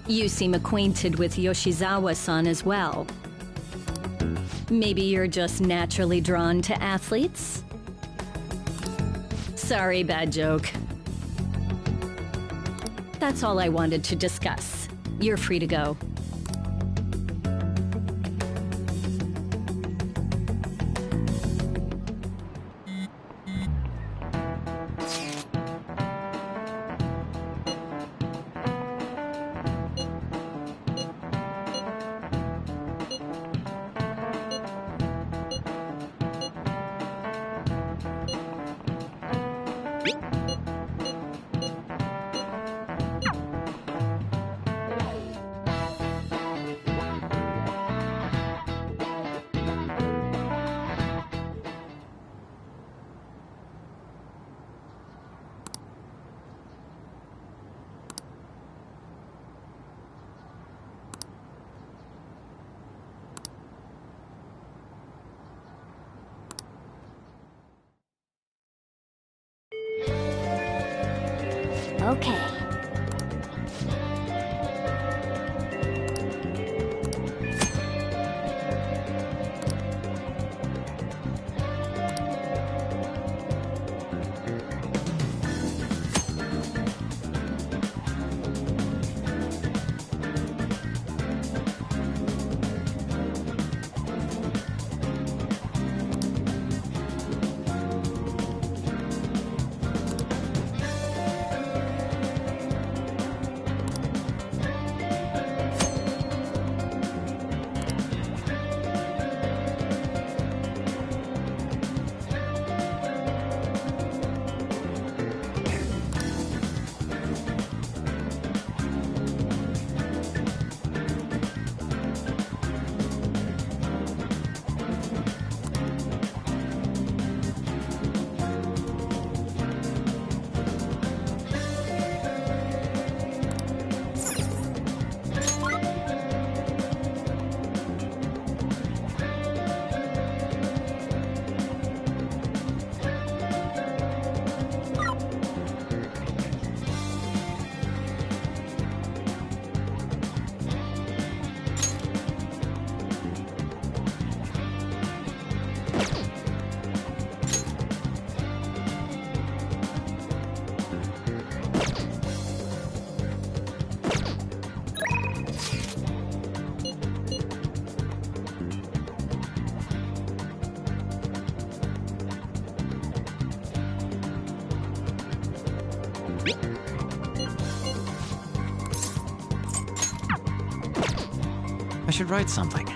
You seem acquainted with Yoshizawa-san as well. Maybe you're just naturally drawn to athletes? Sorry, bad joke. That's all I wanted to discuss. You're free to go. Okay. I should write something.